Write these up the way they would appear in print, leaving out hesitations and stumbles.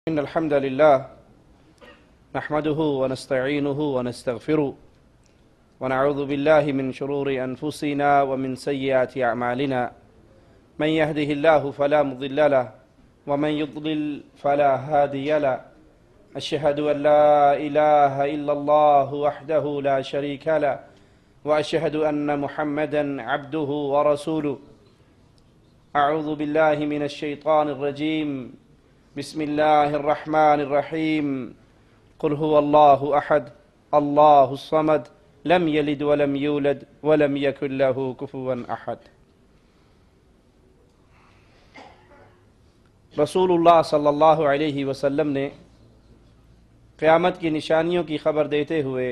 إن الحمد لله نحمده ونستعينه ونستغفره ونعوذ بالله من شرور أنفسنا ومن سيئات أعمالنا من يهده الله فلا مضل له ومن يضلل فلا هادي له أشهد أن لا إله إلا الله وحده لا شريك له وأشهد أن محمدا عبده ورسوله أعوذ بالله من الشيطان الرجيم بسم الله الرحمن الرحيم قل هو الله أحد الله الصمد لم يلد ولم يولد ولم يكن له كفوا أحد۔ رسولullah صلی اللہ علیہ وسلم نے قیامت کی نشانیوں کی خبر دیتے ہوئے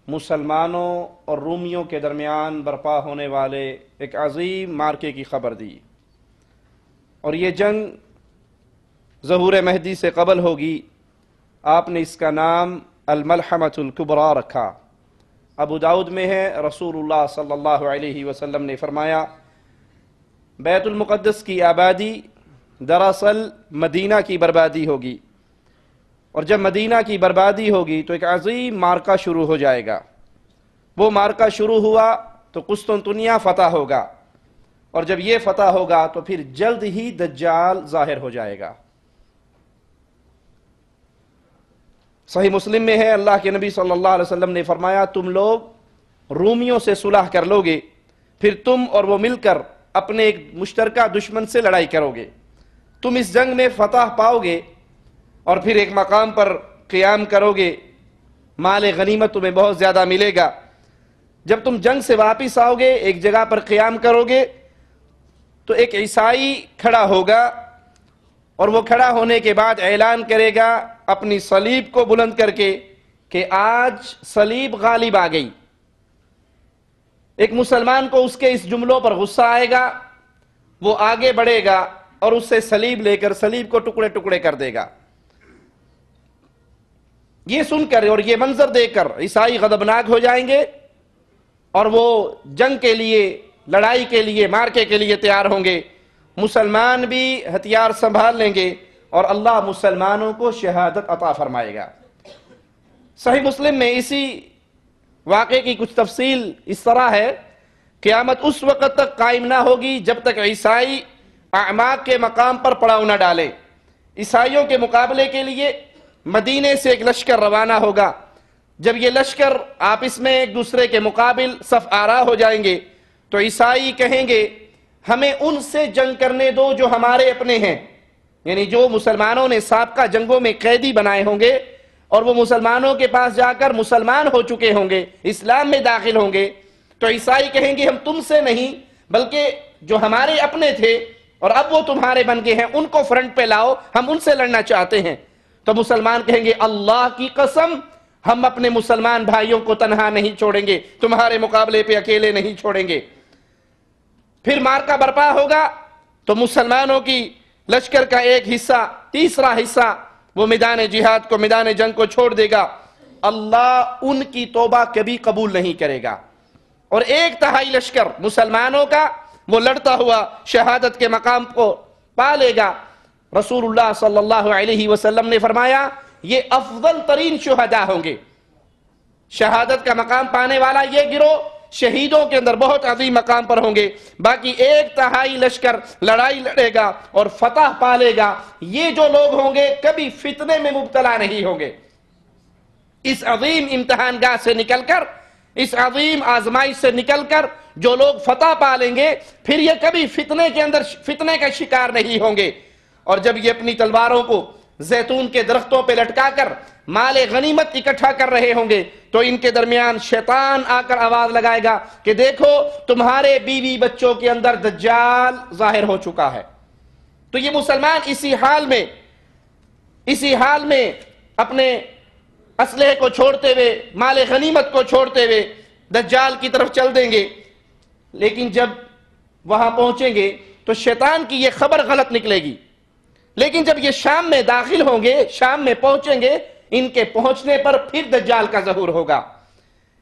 مسلمانوں اور رومیوں کے درمیان برپا ہونے والے ایک عظیم مارکے کی خبر دی، اور یہ جنگ ظہور مہدی سے قبل ہوگی۔ آپ نے اس کا نام الملحمۃ الکبریٰ رکھا۔ ابو داؤد میں ہے، رسول اللہ صلی اللہ علیہ وسلم نے فرمایا بیت المقدس کی آبادی دراصل مدینہ کی بربادی ہوگی، اور جب مدینہ کی بربادی ہوگی تو ایک عظیم مارکہ شروع ہو جائے گا۔ وہ مارکہ شروع ہوا تو قسطنطنیہ فتح ہوگا، اور جب یہ فتح ہوگا تو پھر جلد ہی دجال ظاہر ہو جائے گا۔ صحیح مسلم میں ہے، اللہ کے نبی صلی اللہ علیہ وسلم نے فرمایا تم لوگ رومیوں سے صلح کر لو گے، پھر تم اور وہ مل کر اپنے ایک مشترکہ دشمن سے لڑائی کرو گے، تم اس جنگ میں فتح پاؤ گے اور پھر ایک مقام پر قیام کرو گے، مال غنیمت تمہیں بہت زیادہ ملے گا۔ جب تم جنگ سے واپس آؤ گے، ایک جگہ پر قیام کرو گے، تو ایک عیسائی کھڑا ہوگا، اور وہ کھڑا ہونے کے بعد اعلان کرے گا اپنی صلیب کو بلند کر کے کہ آج صلیب غالب آ گئی۔ ایک مسلمان کو اس کے اس جملوں پر غصہ آئے گا، وہ آگے بڑھے گا اور اس سے صلیب لے کر صلیب کو ٹکڑے ٹکڑے کر دے گا۔ یہ سن کر اور یہ منظر دیکھ کر عیسائی غضبناک ہو جائیں گے، اور وہ جنگ کے لیے، لڑائی کے لیے، مارکے کے لیے تیار ہوں گے۔ مسلمان بھی ہتھیار سنبھال لیں گے اور اللہ مسلمانوں کو شہادت عطا فرمائے گا۔ صحیح مسلم میں اسی واقعے کی کچھ تفصیل اس طرح ہے، قیامت اس وقت تک قائم نہ ہوگی جب تک عیسائی اعماق کے مقام پر پڑاؤ نہ ڈالے۔ عیسائیوں کے مقابلے کے لیے مدینے سے ایک لشکر روانہ ہوگا۔ جب یہ لشکر آپس میں ایک دوسرے کے مقابل صف آرا ہو جائیں گے تو عیسائی کہیں گے ہمیں ان سے جنگ کرنے دو جو ہمارے اپنے ہیں، یعنی جو مسلمانوں نے سابقہ جنگوں میں قیدی بنائے ہوں گے اور وہ مسلمانوں کے پاس جا کر مسلمان ہو چکے ہوں گے، اسلام میں داخل ہوں گے، تو عیسائی کہیں گے ہم تم سے نہیں بلکہ جو ہمارے اپنے تھے اور اب وہ تمہارے بن گئے ہیں ان کو فرنٹ پہ لاؤ، ہم ان سے لڑنا چاہتے ہیں۔ تو مسلمان کہیں گے اللہ کی قسم ہم اپنے مسلمان بھائیوں کو تنہا نہیں چھوڑیں گے، تمہارے مقابلے پہ اکیلے نہیں چھوڑیں گے۔ پھر مارکہ برپا ہوگا تو مسلمانوں کی لشکر کا ایک حصہ، تیسرا حصہ وہ میدان جہاد کو، میدان جنگ کو چھوڑ دے گا۔ اللہ ان کی توبہ کبھی قبول نہیں کرے گا، اور ایک تہائی لشکر مسلمانوں کا وہ لڑتا ہوا شہادت کے مقام کو پا لے گا۔ رسول اللہ صلی اللہ علیہ وسلم نے فرمایا یہ افضل ترین شہداء ہوں گے۔ شہادت کا مقام پانے والا یہ گروہ شہیدوں کے اندر بہت عظیم مقام پر ہوں گے، باقی ایک تہائی لشکر لڑائی لڑے گا اور فتح پا لے گا۔ یہ جو لوگ ہوں گے کبھی فتنے میں مبتلا نہیں ہوں گے۔ اس عظیم امتحان گاہ سے نکل کر، اس عظیم آزمائش سے نکل کر جو لوگ فتح پا لیں گے پھر یہ کبھی فتنے کے اندر فتنے کا شکار نہیں ہوں گے۔ اور جب یہ اپنی تلواروں کو زیتون کے درختوں پہ لٹکا کر مال غنیمت اکٹھا کر رہے ہوں گے تو ان کے درمیان شیطان آ کر آواز لگائے گا کہ دیکھو تمہارے بیوی بچوں کے اندر دجال ظاہر ہو چکا ہے۔ تو یہ مسلمان اسی حال میں اپنے اسلحے کو چھوڑتے ہوئے، مال غنیمت کو چھوڑتے ہوئے دجال کی طرف چل دیں گے، لیکن جب وہاں پہنچیں گے تو شیطان کی یہ خبر غلط نکلے گی۔ لیکن جب یہ شام میں داخل ہوں گے، شام میں پہنچیں گے، ان کے پہنچنے پر پھر دجال کا ظہور ہوگا۔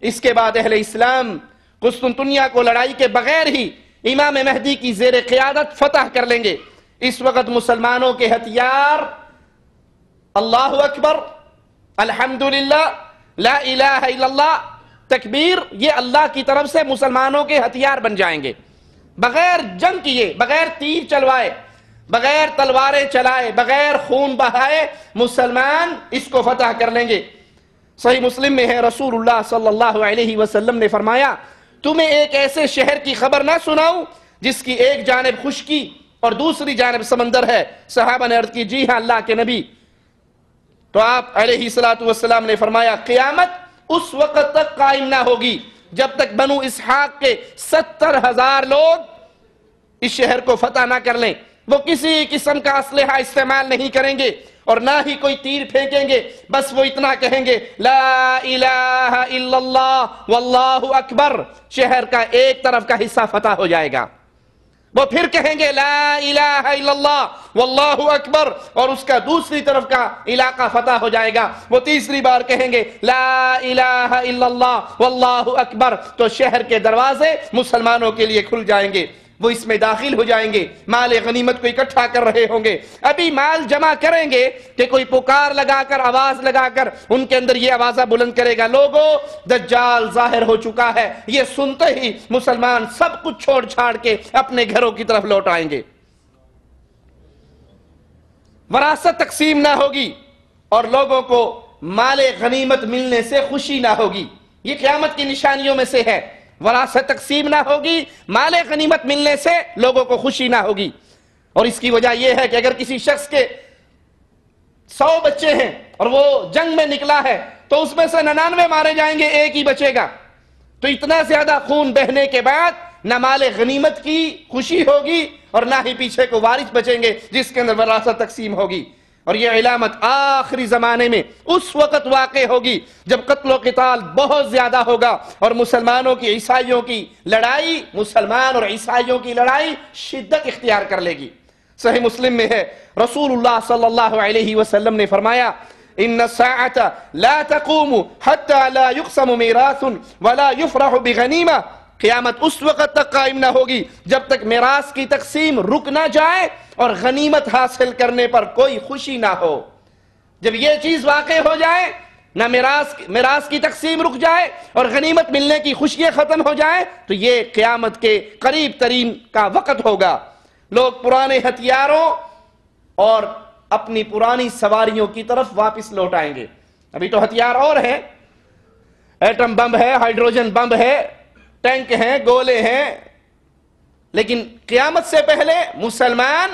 اس کے بعد اہل اسلام قسطنطنیہ کو لڑائی کے بغیر ہی امام مہدی کی زیر قیادت فتح کر لیں گے۔ اس وقت مسلمانوں کے ہتھیار اللہ اکبر، الحمدللہ، لا الہ الا اللہ، تکبیر، یہ اللہ کی طرف سے مسلمانوں کے ہتھیار بن جائیں گے۔ بغیر جنگ کیے، بغیر تیر چلوائے، بغیر تلواریں چلائے، بغیر خون بہائے مسلمان اس کو فتح کر لیں گے۔ صحیح مسلم میں ہے، رسول اللہ صلی اللہ علیہ وسلم نے فرمایا، تمہیں ایک ایسے شہر کی خبر نہ سناؤں جس کی ایک جانب خشکی اور دوسری جانب سمندر ہے؟ صحابہ نے عرض کی، جی ہاں اللہ کے نبی۔ تو آپ علیہ السلام نے فرمایا، قیامت اس وقت تک قائم نہ ہوگی جب تک بنو اسحاق کے 70,000 لوگ اس شہر کو فتح نہ کر لیں۔ وہ کسی قسم کا اسلحہ استعمال نہیں کریں گے اور نہ ہی کوئی تیر پھینکیں گے، بس وہ اتنا کہیں گے، لا الہ الا اللہ واللہ اکبر، شہر کا ایک طرف کا حصہ فتح ہو جائے گا۔ وہ پھر کہیں گے لا الہ الا اللہ واللہ اکبر، اور اس کا دوسری طرف کا علاقہ فتح ہو جائے گا۔ وہ تیسری بار کہیں گے لا الہ الا اللہ واللہ اکبر، تو شہر کے دروازے مسلمانوں کے لیے کھل جائیں گے، وہ اس میں داخل ہو جائیں گے، مال غنیمت کو اکٹھا کر رہے ہوں گے۔ ابھی مال جمع کریں گے کہ کوئی پکار لگا کر، آواز لگا کر ان کے اندر یہ آوازہ بلند کرے گا، لوگو دجال ظاہر ہو چکا ہے۔ یہ سنتے ہی مسلمان سب کچھ چھوڑ چھاڑ کے اپنے گھروں کی طرف لوٹ آئیں گے۔ وراثت تقسیم نہ ہوگی اور لوگوں کو مال غنیمت ملنے سے خوشی نہ ہوگی۔ یہ قیامت کی نشانیوں میں سے ہے، وراثت تقسیم نہ ہوگی، مال غنیمت ملنے سے لوگوں کو خوشی نہ ہوگی۔ اور اس کی وجہ یہ ہے کہ اگر کسی شخص کے 100 بچے ہیں اور وہ جنگ میں نکلا ہے تو اس میں سے 99 مارے جائیں گے، ایک ہی بچے گا، تو اتنا زیادہ خون بہنے کے بعد نہ مال غنیمت کی خوشی ہوگی اور نہ ہی پیچھے کو وارث بچیں گے جس کے اندر وراثت تقسیم ہوگی۔ اور یہ علامت آخری زمانے میں اس وقت واقع ہوگی جب قتل و قتال بہت زیادہ ہوگا اور مسلمانوں کی عیسائیوں کی لڑائی، مسلمان اور عیسائیوں کی لڑائی شدت اختیار کر لے گی۔ صحیح مسلم میں ہے، رسول اللہ صلی اللہ علیہ وسلم نے فرمایا، ان الساعة لا تقوم حتى لا يقسم میراث ولا يفرح بغنیمہ، قیامت اس وقت تک قائم نہ ہوگی جب تک میراث کی تقسیم رک نہ جائے اور غنیمت حاصل کرنے پر کوئی خوشی نہ ہو۔ جب یہ چیز واقع ہو جائے، نہ میراث کی تقسیم رک جائے اور غنیمت ملنے کی خوشیاں ختم ہو جائیں، تو یہ قیامت کے قریب ترین کا وقت ہوگا۔ لوگ پرانے ہتھیاروں اور اپنی پرانی سواریوں کی طرف واپس لوٹ آئیں گے۔ ابھی تو ہتھیار اور ہیں، ایٹم بم ہے، ہائیڈروجن بم ہے، ٹینک ہیں، گولے ہیں، لیکن قیامت سے پہلے مسلمان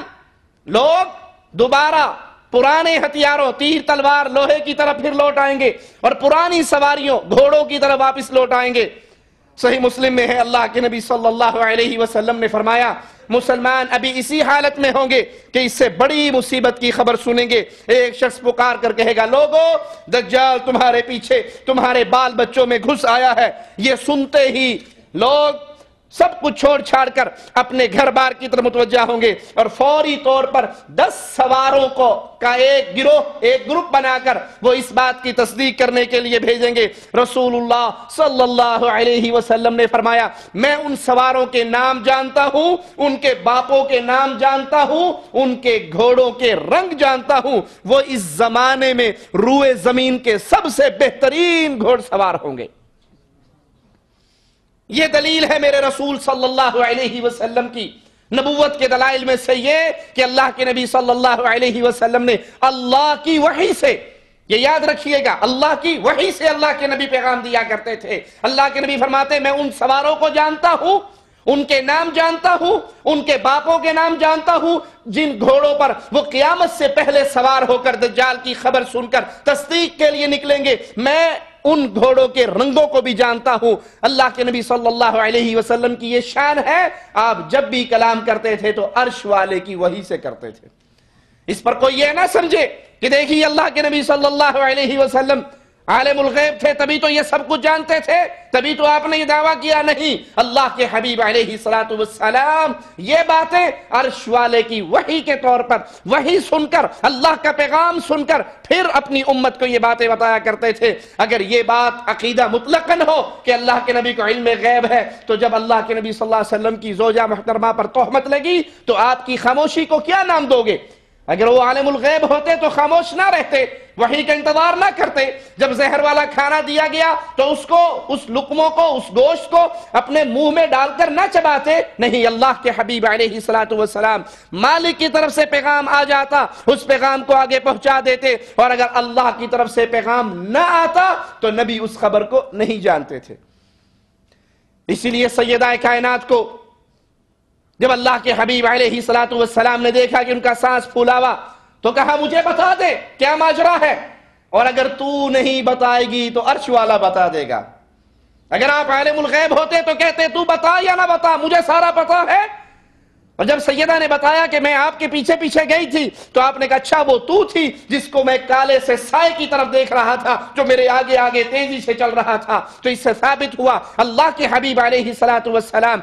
لوگ دوبارہ پرانے ہتھیاروں، تیر تلوار لوہے کی طرف پھر لوٹ آئیں گے اور پرانی سواریوں گھوڑوں کی طرف واپس لوٹ آئیں گے۔ صحیح مسلم میں ہے، اللہ کے نبی صلی اللہ علیہ وسلم نے فرمایا، مسلمان ابھی اسی حالت میں ہوں گے کہ اس سے بڑی مصیبت کی خبر سنیں گے۔ ایک شخص پکار کر کہے گا، لوگو دجال تمہارے پیچھے، تمہارے بال بچوں میں گھس آیا ہے۔ یہ سنتے ہی لوگ سب کچھ چھوڑ چھاڑ کر اپنے گھر بار کی طرف متوجہ ہوں گے اور فوری طور پر 10 سواروں کا ایک گروپ بنا کر وہ اس بات کی تصدیق کرنے کے لیے بھیجیں گے۔ رسول اللہ صلی اللہ علیہ وسلم نے فرمایا، میں ان سواروں کے نام جانتا ہوں، ان کے باپوں کے نام جانتا ہوں، ان کے گھوڑوں کے رنگ جانتا ہوں، وہ اس زمانے میں روئے زمین کے سب سے بہترین گھوڑ سوار ہوں گے۔ یہ دلیل ہے میرے رسول صلی اللہ علیہ وسلم کی نبوت کے دلائل میں سے یہ کہ اللہ کے نبی صلی اللہ علیہ وسلم نے اللہ کی وحی سے، یہ یاد رکھیے گا، اللہ کی وحی سے اللہ کے نبی پیغام دیا کرتے تھے۔ اللہ کے نبی فرماتے، میں ان سواروں کو جانتا ہوں، ان کے نام جانتا ہوں، ان کے باپوں کے نام جانتا ہوں، جن گھوڑوں پر وہ قیامت سے پہلے سوار ہو کر دجال کی خبر سن کر تصدیق کے لیے نکلیں گے۔ میں ان گھوڑوں کے رنگوں کو بھی جانتا ہوں۔ اللہ کے نبی صلی اللہ علیہ وسلم کی یہ شان ہے، آپ جب بھی کلام کرتے تھے تو عرش والے کی وحی سے کرتے تھے۔ اس پر کوئی یہ نہ سمجھے کہ دیکھیے اللہ کے نبی صلی اللہ علیہ وسلم عالم الغیب تھے تبھی تو یہ سب کچھ جانتے تھے، تبھی تو آپ نے یہ دعویٰ کیا۔ نہیں، اللہ کے حبیب علیہ السلام یہ باتیں عرش والے کی وحی کے طور پر وحی سن کر، اللہ کا پیغام سن کر پھر اپنی امت کو یہ باتیں بتایا کرتے تھے۔ اگر یہ بات عقیدہ مطلقاً ہو کہ اللہ کے نبی کو علم غیب ہے، تو جب اللہ کے نبی صلی اللہ علیہ وسلم کی زوجہ محترمہ پر تہمت لگی تو آپ کی خاموشی کو کیا نام دو گے؟ اگر وہ عالم الغیب ہوتے تو خاموش نہ رہتے، وحی کا انتظار نہ کرتے۔ جب زہر والا کھانا دیا گیا تو اس لقموں کو، اس گوشت کو اپنے منہ میں ڈال کر نہ چباتے، نہیں، اللہ کے حبیب علیہ السلام مالک کی طرف سے پیغام آ جاتا، اس پیغام کو آگے پہنچا دیتے، اور اگر اللہ کی طرف سے پیغام نہ آتا تو نبی اس خبر کو نہیں جانتے تھے۔ اسی لیے سیدہ کائنات کو جب اللہ کے حبیب علیہ السلام نے دیکھا کہ ان کا سانس پھولا ہوا تو کہا مجھے بتا دے کیا ماجرا ہے، اور اگر تو نہیں بتائے گی تو عرش والا بتا دے گا۔ اگر آپ عالم الغیب ہوتے تو کہتے تو بتا یا نہ بتا، مجھے سارا پتا ہے۔ اور جب سیدہ نے بتایا کہ میں آپ کے پیچھے پیچھے گئی تھی تو آپ نے کہا اچھا وہ تو تھی جس کو میں کالے سے سائے کی طرف دیکھ رہا تھا جو میرے آگے آگے تیزی سے چل رہا تھا۔ تو اس سے ثابت ہوا اللہ کے حبیب علیہ السلام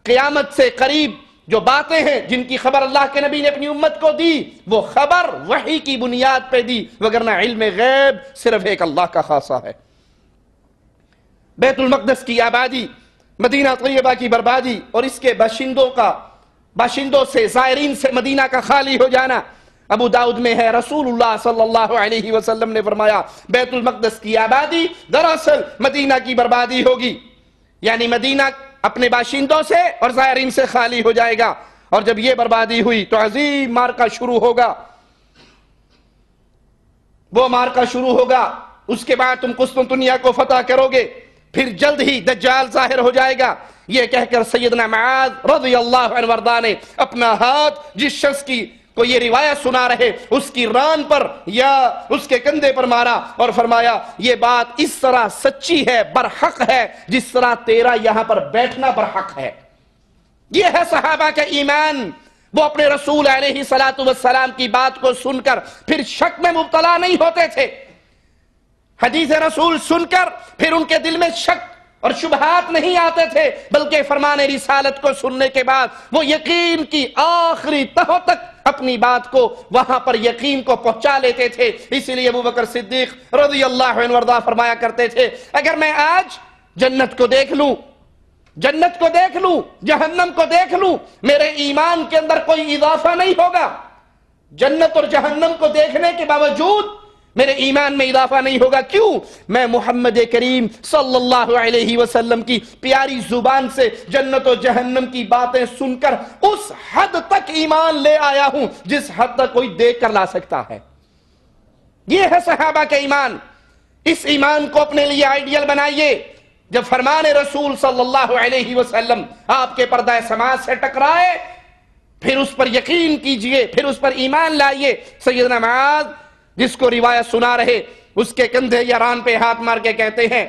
قیامت سے قریب جو باتیں ہیں جن کی خبر اللہ کے نبی نے اپنی امت کو دی، وہ خبر وحی کی بنیاد پہ دی، وگرنہ علم غیب صرف ایک اللہ کا خاصہ ہے۔ بیت المقدس کی آبادی، مدینہ طیبہ کی بربادی اور اس کے باشندوں سے، زائرین سے مدینہ کا خالی ہو جانا، ابو داؤد میں ہے، رسول اللہ صلی اللہ علیہ وسلم نے فرمایا بیت المقدس کی آبادی دراصل مدینہ کی بربادی ہوگی، یعنی مدینہ اپنے باشندوں سے اور زائرین سے خالی ہو جائے گا، اور جب یہ بربادی ہوئی تو عظیم معرکہ شروع ہوگا، وہ معرکہ شروع ہوگا، اس کے بعد تم قسطنطنیہ کو فتح کرو گے، پھر جلد ہی دجال ظاہر ہو جائے گا۔ یہ کہہ کر سیدنا معاذ رضی اللہ عنہ وردہ نے اپنا ہاتھ جس شخص کو یہ روایت سنا رہے اس کی ران پر یا اس کے کندھے پر مارا اور فرمایا یہ بات اس طرح سچی ہے، برحق ہے، جس طرح تیرا یہاں پر بیٹھنا برحق ہے۔ یہ ہے صحابہ کا ایمان، وہ اپنے رسول علیہ السلام کی بات کو سن کر پھر شک میں مبتلا نہیں ہوتے تھے، حدیث رسول سن کر پھر ان کے دل میں شک اور شبہات نہیں آتے تھے، بلکہ فرمان رسالت کو سننے کے بعد وہ یقین کی آخری تہوں تک اپنی بات کو وہاں پر یقین کو پہنچا لیتے تھے۔ اسی لیے ابوبکر صدیق رضی اللہ عنہ وارضہ فرمایا کرتے تھے اگر میں آج جنت کو دیکھ لوں، جہنم کو دیکھ لوں، میرے ایمان کے اندر کوئی اضافہ نہیں ہوگا، جنت اور جہنم کو دیکھنے کے باوجود میرے ایمان میں اضافہ نہیں ہوگا۔ کیوں؟ میں محمد کریم صلی اللہ علیہ وسلم کی پیاری زبان سے جنت و جہنم کی باتیں سن کر اس حد تک ایمان لے آیا ہوں جس حد تک کوئی دیکھ کر لا سکتا ہے۔ یہ ہے صحابہ کا ایمان۔ اس ایمان کو اپنے لیے آئیڈیل بنائیے۔ جب فرمان رسول صلی اللہ علیہ وسلم آپ کے پردہ سماعت سے ٹکرائے پھر اس پر یقین کیجئے، پھر اس پر ایمان لائیے۔ سیدنا معاذ جس کو روایت سنا رہے اس کے کندھے یا ران پہ ہاتھ مار کے کہتے ہیں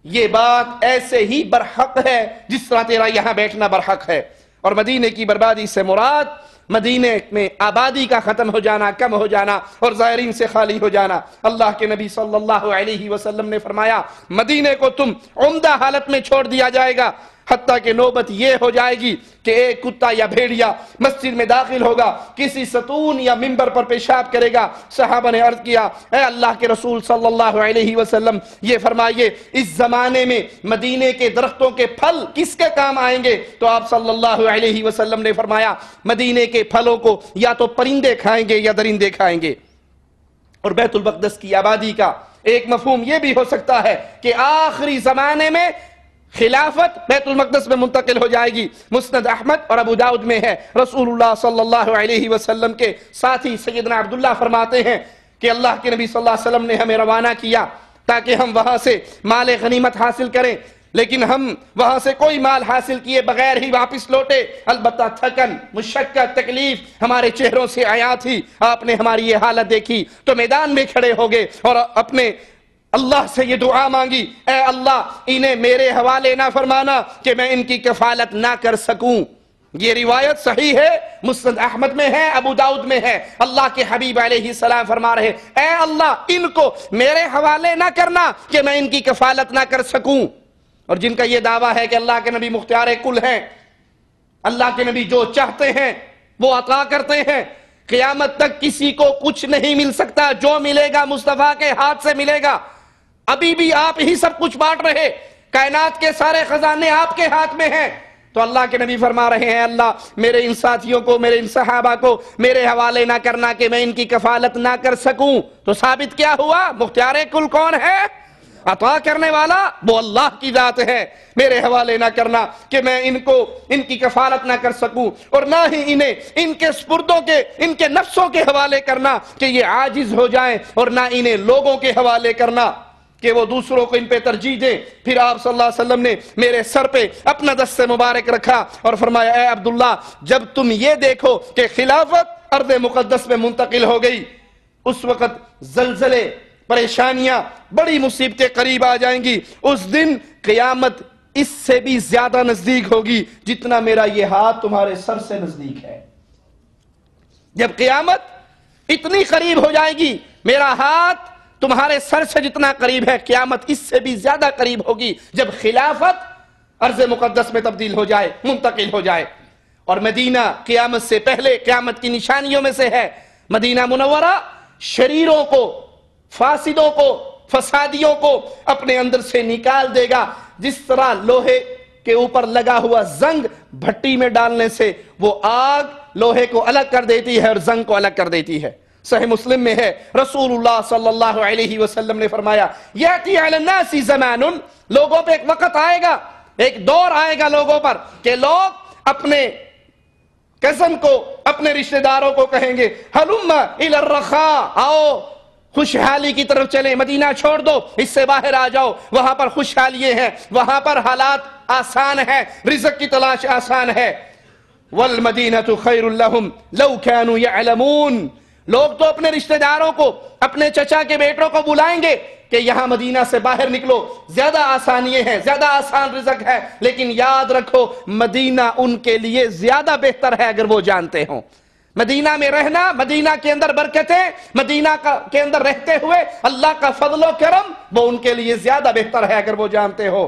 یہ بات ایسے ہی برحق ہے جس طرح تیرا یہاں بیٹھنا برحق ہے۔ اور مدینے کی بربادی سے مراد مدینے میں آبادی کا ختم ہو جانا، کم ہو جانا اور زائرین سے خالی ہو جانا۔ اللہ کے نبی صلی اللہ علیہ وسلم نے فرمایا مدینے کو تم عمدہ حالت میں چھوڑ دیا جائے گا، حتیٰ کہ نوبت یہ ہو جائے گی کہ ایک کتا یا بھیڑیا مسجد میں داخل ہوگا، کسی ستون یا منبر پر پیشاب کرے گا۔ صحابہ نے عرض کیا اے اللہ کے رسول صلی اللہ علیہ وسلم یہ فرمائیے اس زمانے میں مدینے کے درختوں کے پھل کس کے کام آئیں گے؟ تو آپ صلی اللہ علیہ وسلم نے فرمایا مدینے کے پھلوں کو یا تو پرندے کھائیں گے یا درندے کھائیں گے۔ اور بیت المقدس کی آبادی کا ایک مفہوم یہ بھی ہو سکتا ہے کہ آخری زمانے میں خلافت بیت المقدس میں منتقل ہو جائے گی۔ مسند احمد اور ابو داؤد میں ہے، رسول اللہ صلی اللہ علیہ وسلم کے ساتھی سیدنا عبداللہ فرماتے ہیں کہ اللہ کے نبی صلی اللہ علیہ وسلم نے ہمیں روانہ کیا تاکہ ہم وہاں سے مال غنیمت حاصل کریں، لیکن ہم وہاں سے کوئی مال حاصل کیے بغیر ہی واپس لوٹے، البتہ تھکن، مشقت، تکلیف ہمارے چہروں سے آیا تھی۔ آپ نے ہماری یہ حالت دیکھی تو میدان میں کھڑے ہو گئے اور اپنے اللہ سے یہ دعا مانگی اے اللہ انہیں میرے حوالے نہ فرمانا کہ میں ان کی کفالت نہ کر سکوں۔ یہ روایت صحیح ہے، مسند احمد میں ہے، ابو داؤد میں ہے۔ اللہ کے حبیب علیہ السلام فرما رہے اے اللہ ان کو میرے حوالے نہ کرنا کہ میں ان کی کفالت نہ کر سکوں۔ اور جن کا یہ دعویٰ ہے کہ اللہ کے نبی مختار کل ہیں، اللہ کے نبی جو چاہتے ہیں وہ عطا کرتے ہیں، قیامت تک کسی کو کچھ نہیں مل سکتا، جو ملے گا مصطفیٰ کے ہاتھ سے ملے گا۔ ابھی بھی آپ ہی سب کچھ بانٹ رہے، کائنات کے سارے خزانے آپ کے ہاتھ میں ہیں، تو اللہ کے نبی فرما رہے ہیں اللہ میرے ان ساتھیوں کو، میرے ان صحابہ کو میرے حوالے نہ کرنا کہ میں ان کی کفالت نہ کر سکوں۔ تو ثابت کیا ہوا؟ مختار کل کون ہے؟ عطا کرنے والا وہ اللہ کی ذات ہے۔ میرے حوالے نہ کرنا کہ میں ان کی کفالت نہ کر سکوں، اور نہ ہی انہیں ان کے سپردوں کے، ان کے نفسوں کے حوالے کرنا کہ یہ عاجز ہو جائیں، اور نہ انہیں لوگوں کے حوالے کرنا کہ وہ دوسروں کو ان پہ ترجیح دیں۔ پھر آپ صلی اللہ علیہ وسلم نے میرے سر پہ اپنا دست مبارک رکھا اور فرمایا اے عبداللہ جب تم یہ دیکھو کہ خلافت ارض مقدس میں منتقل ہو گئی، اس وقت زلزلے، پریشانیاں، بڑی مصیبتیں قریب آ جائیں گی، اس دن قیامت اس سے بھی زیادہ نزدیک ہوگی جتنا میرا یہ ہاتھ تمہارے سر سے نزدیک ہے۔ جب قیامت اتنی قریب ہو جائے گی، میرا ہاتھ تمہارے سر سے جتنا قریب ہے، قیامت اس سے بھی زیادہ قریب ہوگی جب خلافت ارض مقدس میں تبدیل ہو جائے، منتقل ہو جائے۔ اور مدینہ قیامت سے پہلے قیامت کی نشانیوں میں سے ہے، مدینہ منورہ شریروں کو، فاسدوں کو، فسادیوں کو اپنے اندر سے نکال دے گا، جس طرح لوہے کے اوپر لگا ہوا زنگ بھٹی میں ڈالنے سے وہ آگ لوہے کو الگ کر دیتی ہے اور زنگ کو الگ کر دیتی ہے۔ صحیح مسلم میں ہے، رسول اللہ صلی اللہ علیہ وسلم نے فرمایا یاتی علی الناس زمان، لوگوں پہ ایک وقت آئے گا، ایک دور آئے گا لوگوں پر کہ لوگ اپنے کزن کو، اپنے رشتہ داروں کو کہیں گے ہلم الی الرخاء، آؤ خوشحالی کی طرف چلیں، مدینہ چھوڑ دو، اس سے باہر آ جاؤ، وہاں پر خوشحالی ہے، وہاں پر حالات آسان ہے، رزق کی تلاش آسان ہے۔ والمدینۃ خیر لہم لو کانوا یعلمون، لوگ تو اپنے رشتہ داروں کو، اپنے چچا کے بیٹوں کو بلائیں گے کہ یہاں مدینہ سے باہر نکلو، زیادہ آسانیاں ہیں، زیادہ آسان رزق ہے، لیکن یاد رکھو مدینہ ان کے لیے زیادہ بہتر ہے اگر وہ جانتے ہوں۔ مدینہ میں رہنا، مدینہ کے اندر برکتیں، مدینہ کے اندر رہتے ہوئے اللہ کا فضل و کرم، وہ ان کے لیے زیادہ بہتر ہے اگر وہ جانتے ہو۔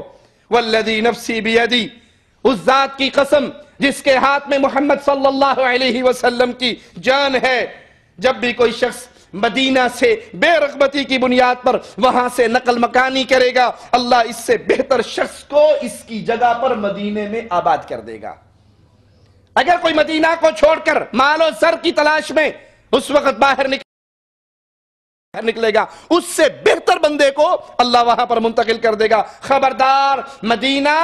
والذی نفسی بیدی، اس ذات کی قسم جس کے ہاتھ میں محمد صلی اللہ علیہ وسلم کی جان ہے، جب بھی کوئی شخص مدینہ سے بے رغبتی کی بنیاد پر وہاں سے نقل مکانی کرے گا، اللہ اس سے بہتر شخص کو اس کی جگہ پر مدینے میں آباد کر دے گا۔ اگر کوئی مدینہ کو چھوڑ کر مال و زر کی تلاش میں اس وقت باہر نکلے گا، اس سے بہتر بندے کو اللہ وہاں پر منتقل کر دے گا۔ خبردار، مدینہ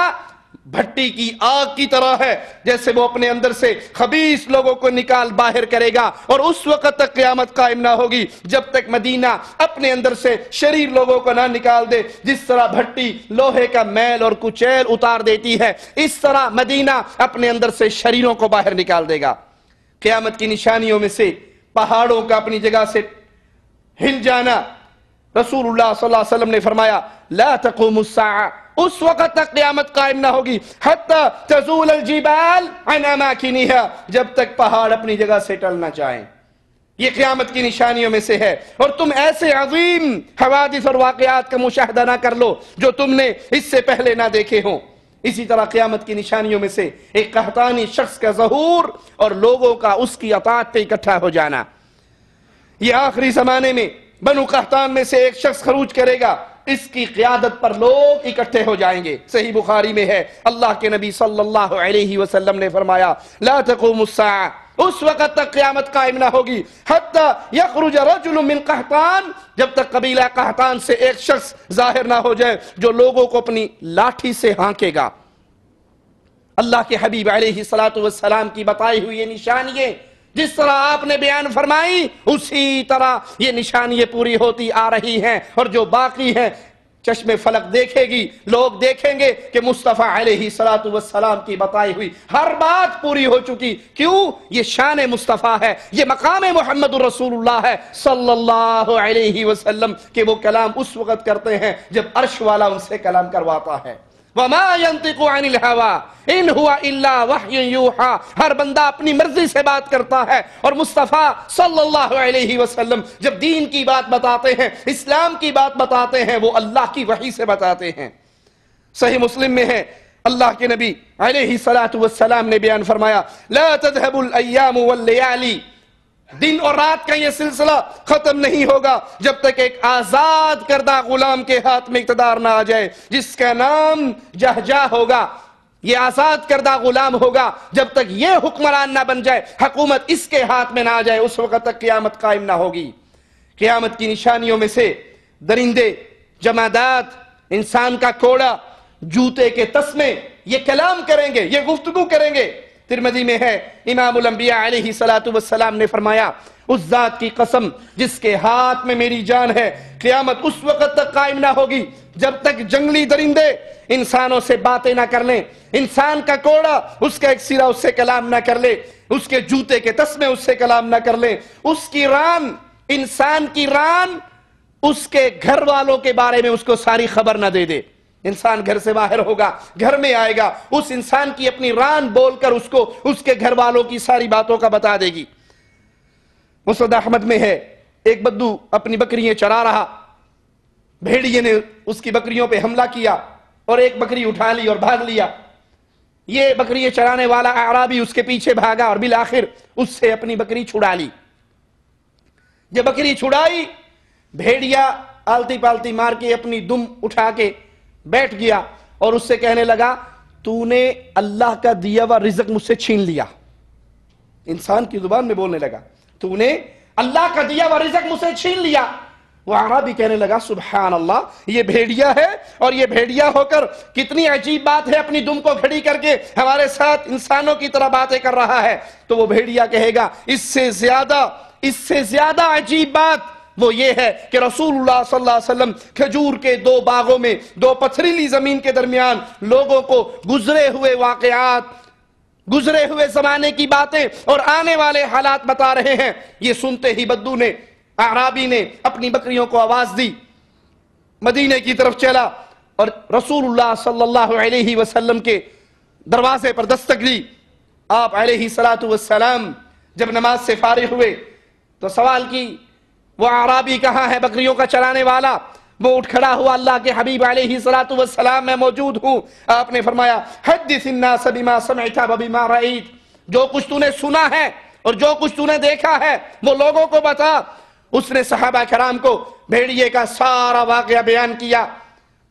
بھٹی کی آگ کی طرح ہے، جیسے وہ اپنے اندر سے خبیث لوگوں کو نکال باہر کرے گا، اور اس وقت تک قیامت قائم نہ ہوگی جب تک مدینہ اپنے اندر سے شریر لوگوں کو نہ نکال دے۔ جس طرح بھٹی لوہے کا میل اور کچیل اتار دیتی ہے، اس طرح مدینہ اپنے اندر سے شریروں کو باہر نکال دے گا۔ قیامت کی نشانیوں میں سے پہاڑوں کا اپنی جگہ سے ہل جانا۔ رسول اللہ صلی اللہ علیہ وسلم نے فرمایا لا تقوم الساعہ، اس وقت تک قیامت قائم نہ ہوگی حتی تزول الجبال عن اماکنها، جب تک پہاڑ اپنی جگہ سے ٹل نہ جائیں۔ یہ قیامت کی نشانیوں میں سے ہے، اور تم ایسے عظیم حوادث اور واقعات کا مشاہدہ نہ کر لو جو تم نے اس سے پہلے نہ دیکھے ہوں۔ اسی طرح قیامت کی نشانیوں میں سے ایک قحطانی شخص کا ظہور اور لوگوں کا اس کی اطاعت پہ اکٹھا ہو جانا۔ یہ آخری زمانے میں بنو قحطان میں سے ایک شخص خروج کرے گا، اس کی قیادت پر لوگ اکٹھے ہو جائیں گے۔ صحیح بخاری میں ہے، اللہ کے نبی صلی اللہ علیہ وسلم نے فرمایا لا تقوم الساعہ، اس وقت تک قیامت قائم نہ ہوگی حتی یخرج رجل من قحطان، جب تک قبیلہ قحطان سے ایک شخص ظاہر نہ ہو جائے جو لوگوں کو اپنی لاٹھی سے ہانکے گا۔ اللہ کے حبیب علیہ السلام کی بتائی ہوئی یہ نشانیاں جس طرح آپ نے بیان فرمائی، اسی طرح یہ نشانیاں پوری ہوتی آ رہی ہیں، اور جو باقی ہیں چشم فلک دیکھے گی، لوگ دیکھیں گے کہ مصطفیٰ علیہ السلام کی بتائی ہوئی ہر بات پوری ہو چکی۔ کیوں؟ یہ شان مصطفیٰ ہے، یہ مقام محمد رسول اللہ ہے صلی اللہ علیہ وسلم، کہ وہ کلام اس وقت کرتے ہیں جب عرش والا ان سے کلام کرواتا ہے۔ وَمَا يَنطِقُ عَنِ الْهَوَىٰ إِنْ هُوَ إِلَّا وَحْيٌ يُوحَىٰ، ہر بندہ اپنی مرضی سے بات کرتا ہے، اور مصطفیٰ صلی اللہ علیہ وسلم جب دین کی بات بتاتے ہیں، اسلام کی بات بتاتے ہیں، وہ اللہ کی وحی سے بتاتے ہیں۔ صحیح مسلم میں ہے، اللہ کے نبی علیہ السلام نے بیان فرمایا لا تذهب الأيام والليالي، دن اور رات کا یہ سلسلہ ختم نہیں ہوگا جب تک ایک آزاد کردہ غلام کے ہاتھ میں اقتدار نہ آ جائے، جس کا نام جہجہ ہوگا۔ یہ آزاد کردہ غلام ہوگا جب تک یہ حکمران نہ بن جائے، حکومت اس کے ہاتھ میں نہ آ جائے، اس وقت تک قیامت قائم نہ ہوگی۔ قیامت کی نشانیوں میں سے درندے، جمادات، انسان کا کوڑا، جوتے کے تسمے، یہ کلام کریں گے، یہ گفتگو کریں گے۔ ترمذی میں ہے، امام الانبیاء علیہ السلام نے فرمایا، اس ذات کی قسم جس کے ہاتھ میں میری جان ہے، قیامت اس وقت تک قائم نہ ہوگی جب تک جنگلی درندے انسانوں سے باتیں نہ کر لیں، انسان کا کوڑا اس کا ایک سرا اس سے کلام نہ کر لے، اس کے جوتے کے تسمے اس سے کلام نہ کر لیں، اس کی ران، انسان کی ران اس کے گھر والوں کے بارے میں اس کو ساری خبر نہ دے دے۔ انسان گھر سے باہر ہوگا، گھر میں آئے گا، اس انسان کی اپنی ران بول کر اس کو اس کے گھر والوں کی ساری باتوں کا بتا دے گی۔ مسند احمد میں ہے، ایک بدو اپنی بکریاں چرا رہا، بھیڑیے نے اس کی بکریوں پہ حملہ کیا اور ایک بکری اٹھا لی اور بھاگ لیا۔ یہ بکریاں چرانے والا اعرابی اس کے پیچھے بھاگا اور بالآخر اس سے اپنی بکری چھڑا لی۔ جب بکری چھڑائی، بھیڑیا آلتی پالتی مار کے اپنی دم اٹھا کے بیٹھ گیا اور اس سے کہنے لگا، تو نے اللہ کا دیا ہوا رزق مجھ سے چھین لیا۔ انسان کی زبان میں بولنے لگا، تو نے اللہ کا دیا ہوا رزق مجھ سے چھین لیا۔ وہ اعرابی کہنے لگا، سبحان اللہ، یہ بھیڑیا ہے اور یہ بھیڑیا ہو کر کتنی عجیب بات ہے، اپنی دم کو کھڑی کر کے ہمارے ساتھ انسانوں کی طرح باتیں کر رہا ہے۔ تو وہ بھیڑیا کہے گا، اس سے زیادہ عجیب بات وہ یہ ہے کہ رسول اللہ صلی اللہ علیہ وسلم کھجور کے 2 باغوں میں 2 پتھریلی زمین کے درمیان لوگوں کو گزرے ہوئے واقعات، گزرے ہوئے زمانے کی باتیں اور آنے والے حالات بتا رہے ہیں۔ یہ سنتے ہی بدو نے، اعرابی نے اپنی بکریوں کو آواز دی، مدینے کی طرف چلا اور رسول اللہ صلی اللہ علیہ وسلم کے دروازے پر دستک دی۔ آپ علیہ السلام جب نماز سے فارغ ہوئے تو سوال کی، وہ اعرابی کہاں ہے، بکریوں کا چرانے والا؟ وہ اٹھ کھڑا ہوا، اللہ کے حبیب علیہ السلام میں موجود ہوں۔ آپ نے فرمایا، حدث الناس بما سمعت وبما رأيت، جو کچھ تو نے سنا ہے اور جو کچھ تو نے دیکھا ہے وہ لوگوں کو بتا۔ اس نے صحابہ کرام کو بھیڑیے کا سارا واقعہ بیان کیا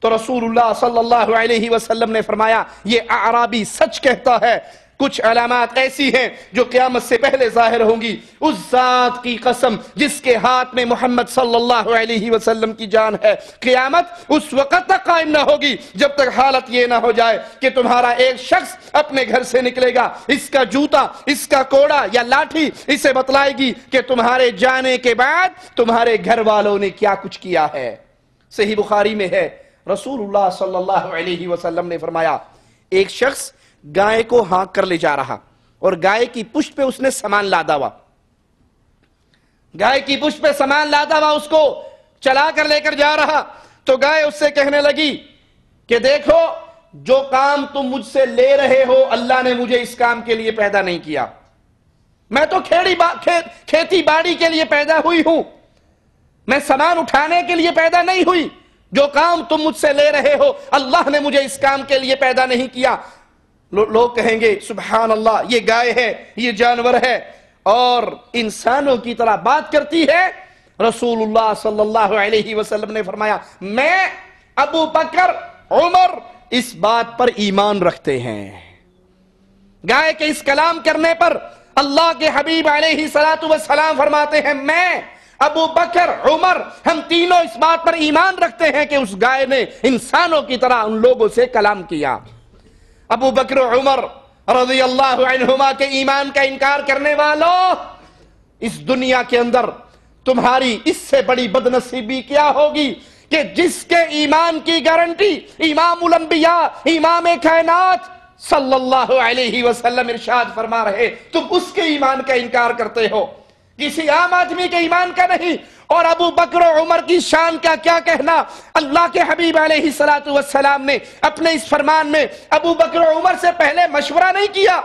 تو رسول اللہ صلی اللہ علیہ وسلم نے فرمایا، یہ اعرابی سچ کہتا ہے، کچھ علامات ایسی ہیں جو قیامت سے پہلے ظاہر ہوں گی۔ اس ذات کی قسم جس کے ہاتھ میں محمد صلی اللہ علیہ وسلم کی جان ہے، قیامت اس وقت تک قائم نہ ہوگی جب تک حالت یہ نہ ہو جائے کہ تمہارا ایک شخص اپنے گھر سے نکلے گا، اس کا جوتا، اس کا کوڑا یا لاٹھی اسے بتلائے گی کہ تمہارے جانے کے بعد تمہارے گھر والوں نے کیا کچھ کیا ہے۔ صحیح بخاری میں ہے، رسول اللہ صلی اللہ علیہ وسلم نے فرمایا، ایک شخص گائے کو ہانک کر لے جا رہا اور گائے کی پشت پہ اس نے سامان لادا ہوا، گائے کی پشت پہ سامان لادا ہوا اس کو چلا کر لے کر جا رہا، تو گائے اس سے کہنے لگی کہ دیکھو، جو کام تم مجھ سے لے رہے ہو اللہ نے مجھے اس کام کے لیے پیدا نہیں کیا، میں تو کھیتی باڑی کے لیے پیدا ہوئی ہوں، میں سامان اٹھانے کے لیے پیدا نہیں ہوئی، جو کام تم مجھ سے لے رہے ہو اللہ نے مجھے اس کام کے لیے پیدا نہیں کیا۔ لوگ کہیں گے، سبحان اللہ، یہ گائے ہے، یہ جانور ہے اور انسانوں کی طرح بات کرتی ہے۔ رسول اللہ صلی اللہ علیہ وسلم نے فرمایا، میں، ابو بکر، عمر اس بات پر ایمان رکھتے ہیں۔ گائے کے اس کلام کرنے پر اللہ کے حبیب علیہ السلام فرماتے ہیں، میں، ابو بکر، عمر، ہم تینوں اس بات پر ایمان رکھتے ہیں کہ اس گائے نے انسانوں کی طرح ان لوگوں سے کلام کیا۔ ابو بکر و عمر رضی اللہ عنہما کے ایمان کا انکار کرنے والوں، اس دنیا کے اندر تمہاری اس سے بڑی بدنصیبی کیا ہوگی کہ جس کے ایمان کی گارنٹی امام الانبیاء، امام کائنات صلی اللہ علیہ وسلم ارشاد فرما رہے، تم اس کے ایمان کا انکار کرتے ہو، کسی عام آدمی کے ایمان کا نہیں۔ اور ابو بکر و عمر کی شان کا کیا کہنا، اللہ کے حبیب علیہ السلام نے اپنے اس فرمان میں ابو بکر و عمر سے پہلے مشورہ نہیں کیا،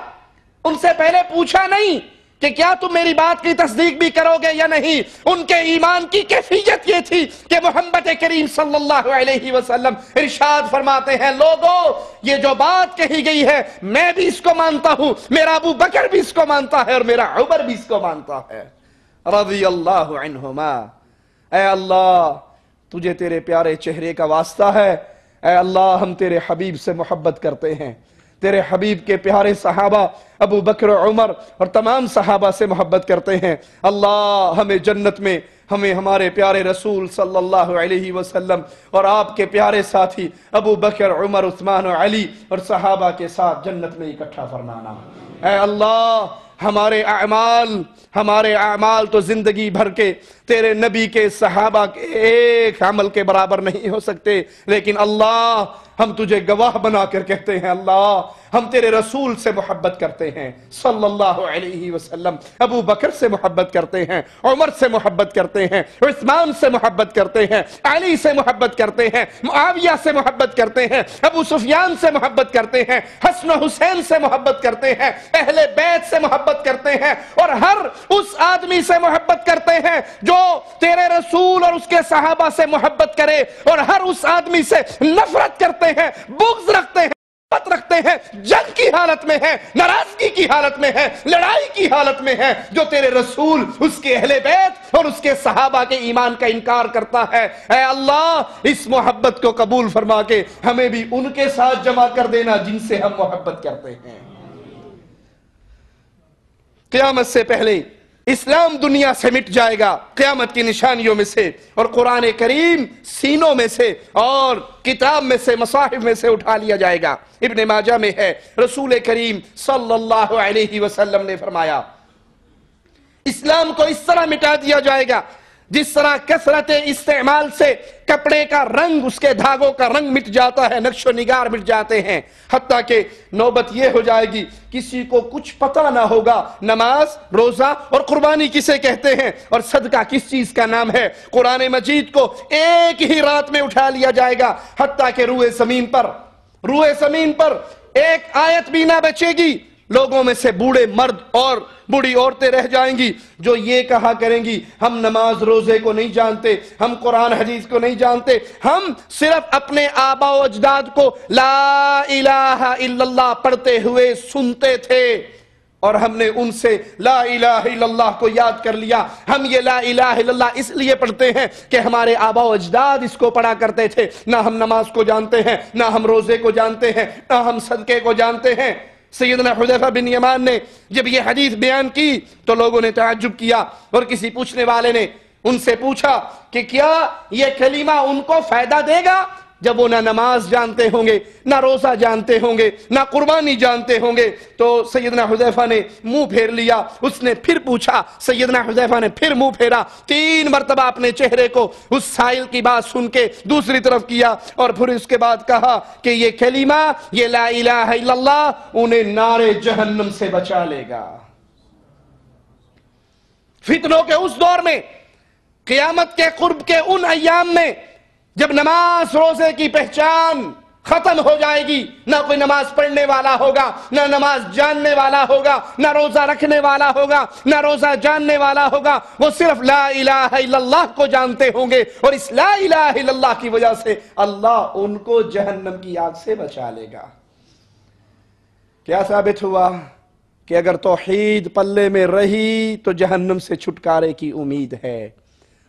ان سے پہلے پوچھا نہیں کہ کیا تم میری بات کی تصدیق بھی کرو گے یا نہیں۔ ان کے ایمان کی کیفیت یہ تھی کہ محمد کریم صلی اللہ علیہ وسلم ارشاد فرماتے ہیں، لوگوں یہ جو بات کہی گئی ہے میں بھی اس کو مانتا ہوں، میرا ابو بکر بھی اس کو مانتا ہے اور میرا عمر بھی اس کو مانتا ہے رضی اللہ عنہما۔ اے اللہ، تجھے تیرے پیارے چہرے کا واسطہ ہے، اے اللہ ہم تیرے حبیب سے محبت کرتے ہیں، تیرے حبیب کے پیارے صحابہ ابو بکر و عمر اور تمام صحابہ سے محبت کرتے ہیں۔ اللہ ہمیں جنت میں ہمیں ہمارے پیارے رسول صلی اللہ علیہ وسلم اور آپ کے پیارے ساتھی ابو بکر عمر عثمان و علی اور صحابہ کے ساتھ جنت میں اکٹھا فرمانا۔ اے اللہ ہمارے اعمال تو زندگی بھر کے تیرے نبی کے صحابہ کے ایک عمل کے برابر نہیں ہو سکتے، لیکن اللہ ہم تجھے گواہ بنا کر کہتے ہیں اللہ ہم تیرے رسول سے محبت کرتے ہیں صلی اللہ علیہ وسلم، ابو بکر سے محبت کرتے ہیں، عمر سے محبت کرتے ہیں، عثمان سے محبت کرتے ہیں، علی سے محبت کرتے ہیں، معاویہ سے محبت کرتے ہیں، ابو سفیان سے محبت کرتے ہیں، حسن و حسین سے محبت کرتے ہیں، اہل بیت سے محبت کرتے ہیں، اور ہر اس آدمی سے محبت کرتے ہیں جو تیرے رسول اور اس کے صحابہ سے محبت کرے، اور ہر اس آدمی سے نفرت کرتے ہیں، بغض رکھتے ہیں، رکھتے ہیں، جنگ کی حالت میں ہے، ناراضگی کی حالت میں ہے، لڑائی کی حالت میں ہے، جو تیرے رسول اس کے اہل بیت اور اس کے صحابہ کے ایمان کا انکار کرتا ہے۔ اے اللہ اس محبت کو قبول فرما کے ہمیں بھی ان کے ساتھ جمع کر دینا جن سے ہم محبت کرتے ہیں۔ قیامت سے پہلے اسلام دنیا سے مٹ جائے گا، قیامت کی نشانیوں میں سے، اور قرآن کریم سینوں میں سے اور کتاب میں سے مصاحف میں سے اٹھا لیا جائے گا۔ ابن ماجہ میں ہے، رسول کریم صلی اللہ علیہ وسلم نے فرمایا اسلام کو اس طرح مٹا دیا جائے گا جس طرح کثرت استعمال سے کپڑے کا رنگ، اس کے دھاگوں کا رنگ مٹ جاتا ہے، نقش و نگار مٹ جاتے ہیں، حتیٰ کہ نوبت یہ ہو جائے گی کسی کو کچھ پتہ نہ ہوگا نماز، روزہ اور قربانی کسے کہتے ہیں اور صدقہ کس چیز کا نام ہے۔ قرآن مجید کو ایک ہی رات میں اٹھا لیا جائے گا، حتیٰ کہ روئے زمین پر ایک آیت بھی نہ بچے گی۔ لوگوں میں سے بوڑھے مرد اور بوڑھی عورتیں رہ جائیں گی جو یہ کہا کریں گی ہم نماز روزے کو نہیں جانتے، ہم قرآن حدیث کو نہیں جانتے، ہم صرف اپنے آبا و اجداد کو لا الہ الا اللہ پڑھتے ہوئے سنتے تھے اور ہم نے ان سے لا الہ الا اللہ کو یاد کر لیا۔ ہم یہ لا الہ الا اللہ اس لیے پڑھتے ہیں کہ ہمارے آبا و اجداد اس کو پڑھا کرتے تھے۔ نہ ہم نماز کو جانتے ہیں، نہ ہم روزے کو جانتے ہیں، نہ ہم صدقے کو جانتے ہیں۔ سیدنا حذیفہ بن یمان نے جب یہ حدیث بیان کی تو لوگوں نے تعجب کیا، اور کسی پوچھنے والے نے ان سے پوچھا کہ کیا یہ کلمہ ان کو فائدہ دے گا جب وہ نہ نماز جانتے ہوں گے، نہ روزہ جانتے ہوں گے، نہ قربانی جانتے ہوں گے؟ تو سیدنا حذیفہ نے منہ پھیر لیا۔ اس نے پھر پوچھا، سیدنا حذیفہ نے پھر منہ پھیرا، 3 مرتبہ اپنے چہرے کو اس سائل کی بات سن کے دوسری طرف کیا، اور پھر اس کے بعد کہا کہ یہ کلمہ، یہ لا الہ الا اللہ انہیں نار جہنم سے بچا لے گا۔ فتنوں کے اس دور میں، قیامت کے قرب کے ان ایام میں جب نماز روزے کی پہچان ختم ہو جائے گی، نہ کوئی نماز پڑھنے والا ہوگا، نہ نماز جاننے والا ہوگا، نہ روزہ رکھنے والا ہوگا، نہ روزہ جاننے والا ہوگا، وہ صرف لا الہ الا اللہ کو جانتے ہوں گے، اور اس لا الہ الا اللہ کی وجہ سے اللہ ان کو جہنم کی آگ سے بچا لے گا۔ کیا ثابت ہوا کہ اگر توحید پلے میں رہی تو جہنم سے چھٹکارے کی امید ہے،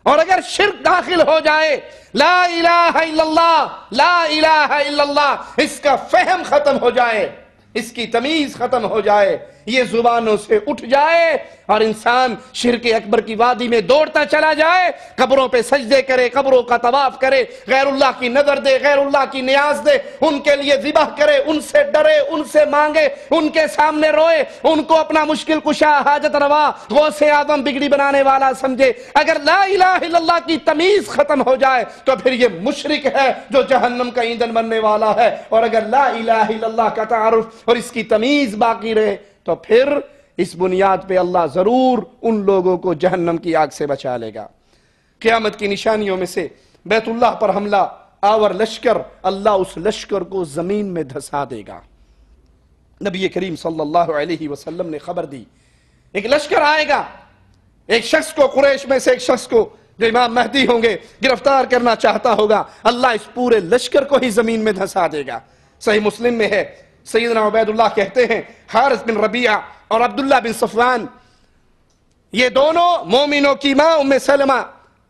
اور اگر شرک داخل ہو جائے، لا الہ الا اللہ، لا الہ الا اللہ اس کا فہم ختم ہو جائے، اس کی تمیز ختم ہو جائے، یہ زبانوں سے اٹھ جائے اور انسان شرک اکبر کی وادی میں دوڑتا چلا جائے، قبروں پہ سجدے کرے، قبروں کا طواف کرے، غیر اللہ کی نظر دے، غیر اللہ کی نیاز دے، ان کے لیے ذبح کرے، ان سے ڈرے، ان سے مانگے، ان کے سامنے روئے، ان کو اپنا مشکل کشا، حاجت روا، غوث اعظم، بگڑی بنانے والا سمجھے۔ اگر لا الہ الا اللہ کی تمیز ختم ہو جائے تو پھر یہ مشرک ہے جو جہنم کا ایندھن بننے والا ہے، اور اگر لا الہ الا اللہ کا تعارف اور اس کی تمیز باقی رہے تو پھر اس بنیاد پہ اللہ ضرور ان لوگوں کو جہنم کی آگ سے بچا لے گا۔ قیامت کی نشانیوں میں سے بیت اللہ پر حملہ آور لشکر، اللہ اس لشکر کو زمین میں دھسا دے گا۔ نبی کریم صلی اللہ علیہ وسلم نے خبر دی ایک لشکر آئے گا، ایک شخص کو، قریش میں سے ایک شخص کو جو امام مہدی ہوں گے گرفتار کرنا چاہتا ہوگا، اللہ اس پورے لشکر کو ہی زمین میں دھسا دے گا۔ صحیح مسلم میں ہے، سیدنا عبید اللہ کہتے ہیں حارث بن ربیعہ اور عبداللہ بن صفوان، یہ دونوں مومنوں کی ماں ام سلمہ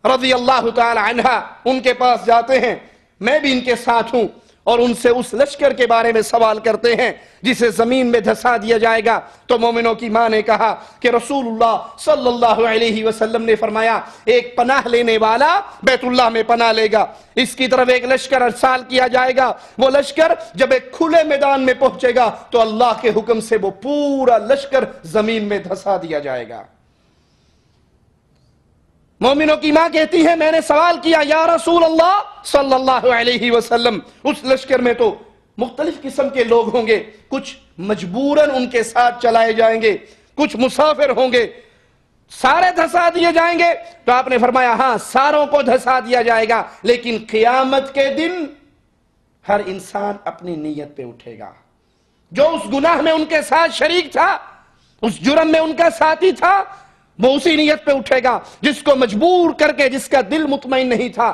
رضی اللہ تعالی عنہا ان کے پاس جاتے ہیں، میں بھی ان کے ساتھ ہوں، اور ان سے اس لشکر کے بارے میں سوال کرتے ہیں جسے زمین میں دھسا دیا جائے گا، تو مومنوں کی ماں نے کہا کہ رسول اللہ صلی اللہ علیہ وسلم نے فرمایا ایک پناہ لینے والا بیت اللہ میں پناہ لے گا، اس کی طرف ایک لشکر ارسال کیا جائے گا، وہ لشکر جب ایک کھلے میدان میں پہنچے گا تو اللہ کے حکم سے وہ پورا لشکر زمین میں دھسا دیا جائے گا۔ مومنوں کی ماں کہتی ہے میں نے سوال کیا یا رسول اللہ صلی اللہ علیہ وسلم، اس لشکر میں تو مختلف قسم کے لوگ ہوں گے، کچھ مجبوراً ان کے ساتھ چلائے جائیں گے، کچھ مسافر ہوں گے، سارے دھسا دیے جائیں گے؟ تو آپ نے فرمایا ہاں ساروں کو دھسا دیا جائے گا، لیکن قیامت کے دن ہر انسان اپنی نیت پہ اٹھے گا۔ جو اس گناہ میں ان کے ساتھ شریک تھا، اس جرم میں ان کا ساتھی تھا، وہ اسی نیت پہ اٹھے گا۔ جس کو مجبور کر کے، جس کا دل مطمئن نہیں تھا،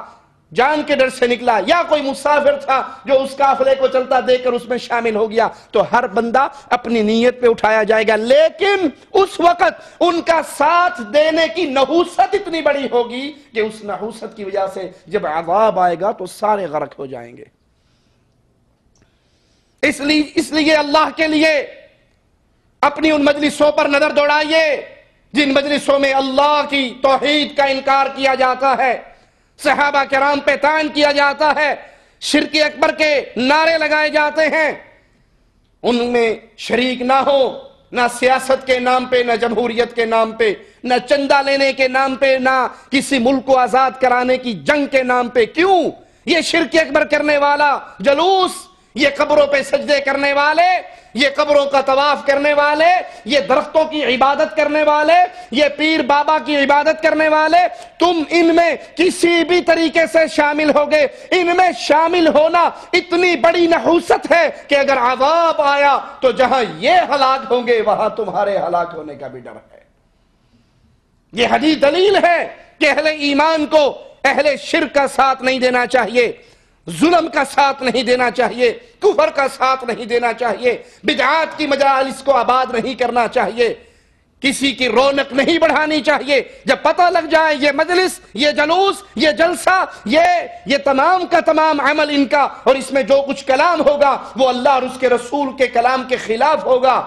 جان کے ڈر سے نکلا، یا کوئی مسافر تھا جو اس قافلے کو چلتا دیکھ کر اس میں شامل ہو گیا، تو ہر بندہ اپنی نیت پہ اٹھایا جائے گا۔ لیکن اس وقت ان کا ساتھ دینے کی نحوست اتنی بڑی ہوگی کہ اس نحوست کی وجہ سے جب عذاب آئے گا تو سارے غرق ہو جائیں گے۔ اس لیے اللہ کے لیے اپنی ان مجلسوں پر نظر دوڑائیے جن مجلسوں میں اللہ کی توحید کا انکار کیا جاتا ہے، صحابہ کرام پہ طعن کیا جاتا ہے، شرک اکبر کے نعرے لگائے جاتے ہیں۔ ان میں شریک نہ ہو، نہ سیاست کے نام پہ، نہ جمہوریت کے نام پہ، نہ چندہ لینے کے نام پہ، نہ کسی ملک کو آزاد کرانے کی جنگ کے نام پہ۔ کیوں؟ یہ شرک اکبر کرنے والا جلوس، یہ قبروں پہ سجدے کرنے والے، یہ قبروں کا طواف کرنے والے، یہ درختوں کی عبادت کرنے والے، یہ پیر بابا کی عبادت کرنے والے، تم ان میں کسی بھی طریقے سے شامل ہوگے، ان میں شامل ہونا اتنی بڑی نحوست ہے کہ اگر عذاب آیا تو جہاں یہ ہلاک ہوں گے وہاں تمہارے ہلاک ہونے کا بھی ڈر ہے۔ یہ حدیث دلیل ہے کہ اہل ایمان کو اہل شرک کا ساتھ نہیں دینا چاہیے، ظلم کا ساتھ نہیں دینا چاہیے، کفر کا ساتھ نہیں دینا چاہیے، بدعات کی مجالس کو آباد نہیں کرنا چاہیے، کسی کی رونق نہیں بڑھانی چاہیے۔ جب پتہ لگ جائے یہ مجلس، یہ جلوس، یہ جلسہ، یہ تمام کا تمام عمل ان کا، اور اس میں جو کچھ کلام ہوگا وہ اللہ اور اس کے رسول کے کلام کے خلاف ہوگا،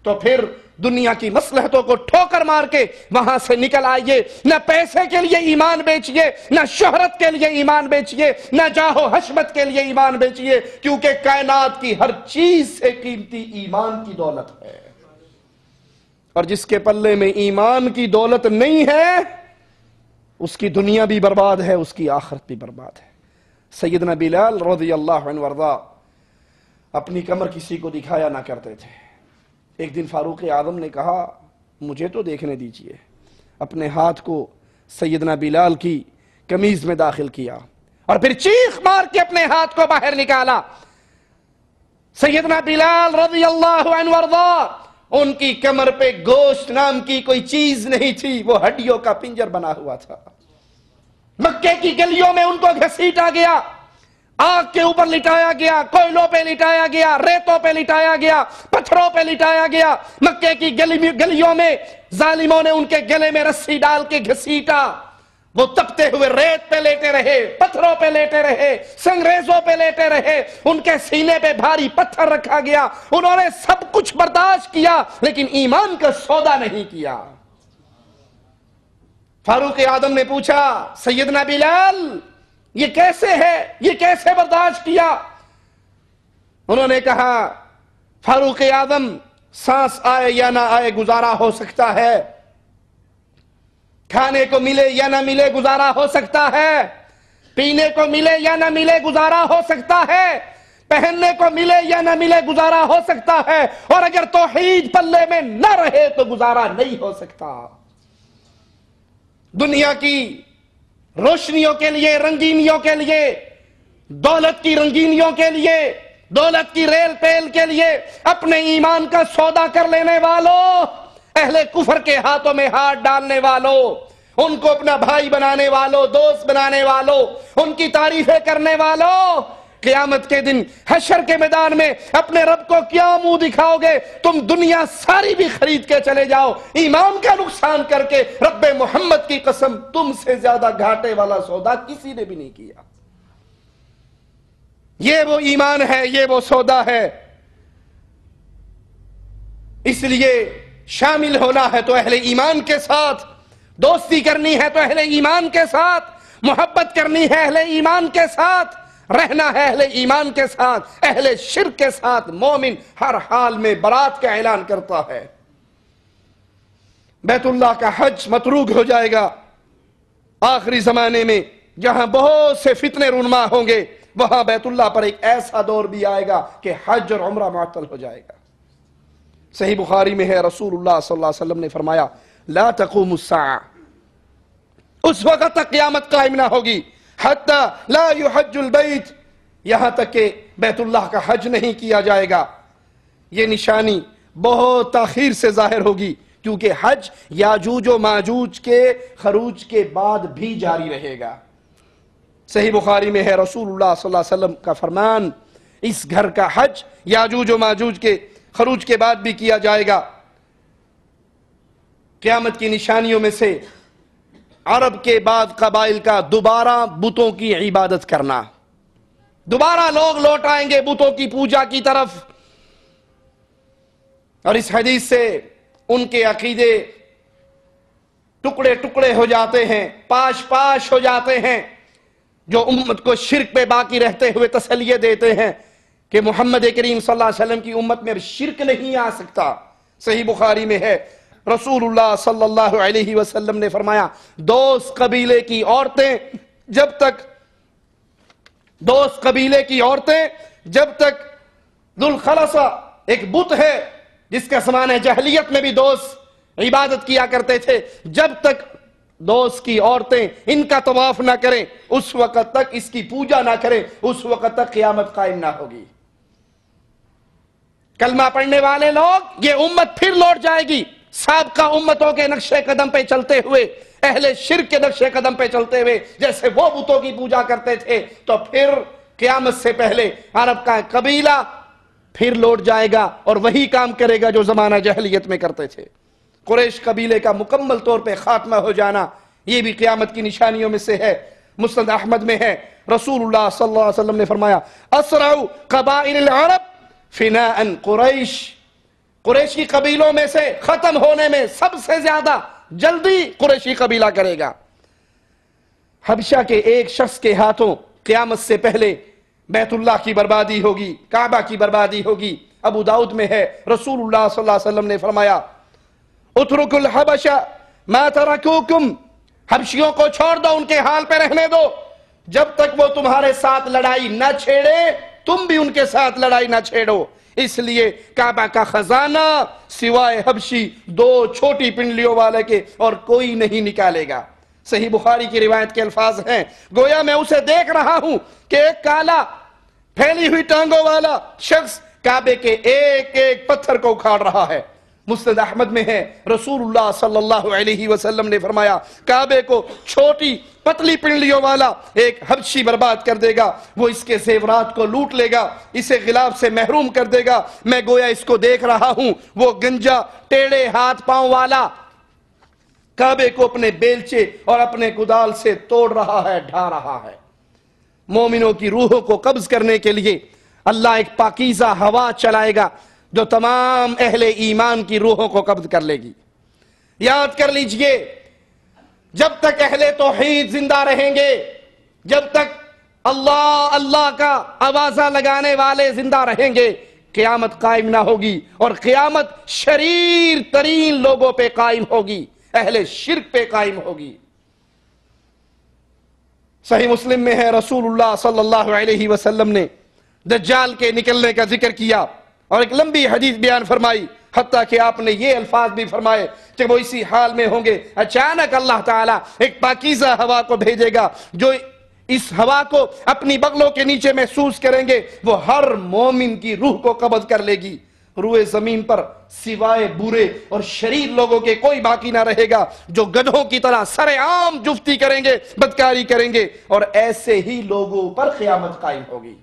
تو پھر دنیا کی مصلحتوں کو ٹھوکر مار کے وہاں سے نکل آئیے۔ نہ پیسے کے لیے ایمان بیچیے، نہ شہرت کے لیے ایمان بیچیے، نہ جاہ و حشمت کے لیے ایمان بیچیے، کیونکہ کائنات کی ہر چیز سے قیمتی ایمان کی دولت ہے، اور جس کے پلے میں ایمان کی دولت نہیں ہے اس کی دنیا بھی برباد ہے، اس کی آخرت بھی برباد ہے۔ سیدنا بلال رضی اللہ عنہ وارضا اپنی کمر کسی کو دکھایا نہ کرتے تھے۔ ایک دن فاروق اعظم نے کہا مجھے تو دیکھنے دیجئے، اپنے ہاتھ کو سیدنا بلال کی قمیض میں داخل کیا اور پھر چیخ مار کے اپنے ہاتھ کو باہر نکالا۔ سیدنا بلال رضی اللہ عنہ وارضا ان کی کمر پہ گوشت نام کی کوئی چیز نہیں تھی، وہ ہڈیوں کا پنجر بنا ہوا تھا۔ مکے کی گلیوں میں ان کو گھسیٹا گیا، آگ کے اوپر لٹایا گیا، کوئلوں پہ لٹایا گیا، ریتوں پہ لٹایا گیا، پتھروں پہ لٹایا گیا۔ مکے کی گلیوں میں ظالموں نے ان کے گلے میں رسی ڈال کے گھسیٹا، وہ تپتے ہوئے ریت پہ لیٹے رہے، پتھروں پہ لیٹے رہے، سنگریزوں پہ لیٹے رہے، ان کے سینے پہ بھاری پتھر رکھا گیا، انہوں نے سب کچھ برداشت کیا لیکن ایمان کا سودا نہیں کیا۔ فاروق اعظم نے پوچھا سیدنا بلال یہ کیسے ہے، یہ کیسے برداشت کیا؟ انہوں نے کہا فاروق اعظم سانس آئے یا نہ آئے گزارا ہو سکتا ہے، کھانے کو ملے یا نہ ملے گزارا ہو سکتا ہے، پینے کو ملے یا نہ ملے گزارا ہو سکتا ہے، پہننے کو ملے یا نہ ملے گزارا ہو سکتا ہے، اور اگر توحید پلے میں نہ رہے تو گزارا نہیں ہو سکتا۔ دنیا کی روشنیوں کے لیے، رنگینیوں کے لیے، دولت کی رنگینیوں کے لیے، دولت کی ریل پیل کے لیے اپنے ایمان کا سودا کر لینے والوں، اہل کفر کے ہاتھوں میں ہاتھ ڈالنے والوں، ان کو اپنا بھائی بنانے والوں، دوست بنانے والوں، ان کی تعریفیں کرنے والوں، قیامت کے دن حشر کے میدان میں اپنے رب کو کیا منہ دکھاؤ گے؟ تم دنیا ساری بھی خرید کے چلے جاؤ، ایمان کا نقصان کر کے رب محمد کی قسم تم سے زیادہ گھاٹے والا سودا کسی نے بھی نہیں کیا۔ یہ وہ ایمان ہے، یہ وہ سودا ہے۔ اس لیے شامل ہونا ہے تو اہل ایمان کے ساتھ، دوستی کرنی ہے تو اہل ایمان کے ساتھ، محبت کرنی ہے اہل ایمان کے ساتھ، رہنا ہے اہل ایمان کے ساتھ۔ اہل شرک کے ساتھ مومن ہر حال میں برات کا اعلان کرتا ہے۔ بیت اللہ کا حج متروک ہو جائے گا آخری زمانے میں، جہاں بہت سے فتنے رونما ہوں گے، وہاں بیت اللہ پر ایک ایسا دور بھی آئے گا کہ حج اور عمرہ معطل ہو جائے گا۔ صحیح بخاری میں ہے، رسول اللہ صلی اللہ علیہ وسلم نے فرمایا لا تقوم الساعہ، اس وقت تک قیامت قائم نہ ہوگی حتی لا یحج البیت، یہاں تک کہ بیت اللہ کا حج نہیں کیا جائے گا۔ یہ نشانی بہت تاخیر سے ظاہر ہوگی، کیونکہ حج یاجوج و ماجوج کے خروج کے بعد بھی جاری رہے گا۔ صحیح بخاری میں ہے، رسول اللہ صلی اللہ علیہ وسلم کا فرمان، اس گھر کا حج یاجوج و ماجوج کے خروج کے بعد بھی کیا جائے گا۔ قیامت کی نشانیوں میں سے عرب کے بعد قبائل کا دوبارہ بتوں کی عبادت کرنا، دوبارہ لوگ لوٹ آئیں گے بتوں کی پوجا کی طرف، اور اس حدیث سے ان کے عقیدے ٹکڑے ٹکڑے ہو جاتے ہیں، پاش پاش ہو جاتے ہیں۔ جو امت کو شرک پہ باقی رہتے ہوئے تسلیہ دیتے ہیں کہ محمد کریم صلی اللہ علیہ وسلم کی امت میں شرک نہیں آ سکتا، صحیح بخاری میں ہے، رسول اللہ صلی اللہ علیہ وسلم نے فرمایا دوست قبیلے کی عورتیں جب تک ذوالخلصہ ایک بت ہے جس کا زمانہ جاہلیت میں بھی دوست عبادت کیا کرتے تھے، جب تک دوست کی عورتیں ان کا طواف نہ کریں، اس وقت تک اس کی پوجا نہ کریں، اس وقت تک قیامت قائم نہ ہوگی۔ کلمہ پڑھنے والے لوگ، یہ امت پھر لوٹ جائے گی سابقہ امتوں کے نقش قدم پہ چلتے ہوئے، اہل شرک کے نقش قدم پہ چلتے ہوئے، جیسے وہ بتوں کی پوجا کرتے تھے، تو پھر قیامت سے پہلے عرب کا قبیلہ پھر لوٹ جائے گا اور وہی کام کرے گا جو زمانہ جاہلیت میں کرتے تھے۔ قریش قبیلے کا مکمل طور پہ خاتمہ ہو جانا، یہ بھی قیامت کی نشانیوں میں سے ہے۔ مسند احمد میں ہے، رسول اللہ صلی اللہ علیہ وسلم نے فرمایا اسرع قبائل العرب فناء قریش، قریشی قبیلوں میں سے ختم ہونے میں سب سے زیادہ جلدی قریشی قبیلہ کرے گا۔ حبشہ کے ایک شخص کے ہاتھوں قیامت سے پہلے بیت اللہ کی بربادی ہوگی، کعبہ کی بربادی ہوگی۔ ابو داؤد میں ہے، رسول اللہ صلی اللہ علیہ وسلم نے فرمایا اترکوا الحبش ما ترکوکم، حبشیوں کو چھوڑ دو، ان کے حال پہ رہنے دو، جب تک وہ تمہارے ساتھ لڑائی نہ چھیڑے تم بھی ان کے ساتھ لڑائی نہ چھیڑو۔ اس لیے کعبہ کا خزانہ سوائے حبشی دو چھوٹی پنڈلیوں والے کے اور کوئی نہیں نکالے گا۔ صحیح بخاری کی روایت کے الفاظ ہیں، گویا میں اسے دیکھ رہا ہوں کہ ایک کالا پھیلی ہوئی ٹانگوں والا شخص کعبے کے ایک ایک پتھر کو اکھاڑ رہا ہے۔ مسند احمد میں ہے، رسول اللہ صلی اللہ علیہ وسلم نے فرمایا کعبے کو چھوٹی پتلی پنڈلیوں والا ایک حبشی برباد کر دے گا، وہ اس کے زیورات کو لوٹ لے گا، اسے غلاف سے محروم کر دے گا۔ میں گویا اس کو دیکھ رہا ہوں، وہ گنجا ٹیڑے ہاتھ پاؤں والا کعبے کو اپنے بیلچے اور اپنے کدال سے توڑ رہا ہے، ڈھا رہا ہے۔ مومنوں کی روحوں کو قبض کرنے کے لیے اللہ ایک پاکیزہ ہوا چلائے گا جو تمام اہل ایمان کی روحوں کو قبض کر لے گی۔ یاد کر لیجئے، جب تک اہل توحید زندہ رہیں گے، جب تک اللہ اللہ کا آوازہ لگانے والے زندہ رہیں گے، قیامت قائم نہ ہوگی، اور قیامت شریر ترین لوگوں پہ قائم ہوگی، اہل شرک پہ قائم ہوگی۔ صحیح مسلم میں ہے، رسول اللہ صلی اللہ علیہ وسلم نے دجال کے نکلنے کا ذکر کیا اور ایک لمبی حدیث بیان فرمائی، حتیٰ کہ آپ نے یہ الفاظ بھی فرمائے کہ وہ اسی حال میں ہوں گے، اچانک اللہ تعالیٰ ایک پاکیزہ ہوا کو بھیجے گا، جو اس ہوا کو اپنی بغلوں کے نیچے محسوس کریں گے، وہ ہر مومن کی روح کو قبض کر لے گی۔ روئے زمین پر سوائے برے اور شریر لوگوں کے کوئی باقی نہ رہے گا، جو گدھوں کی طرح سر عام جفتی کریں گے، بدکاری کریں گے، اور ایسے ہی لوگوں پر قیامت قائم ہوگی۔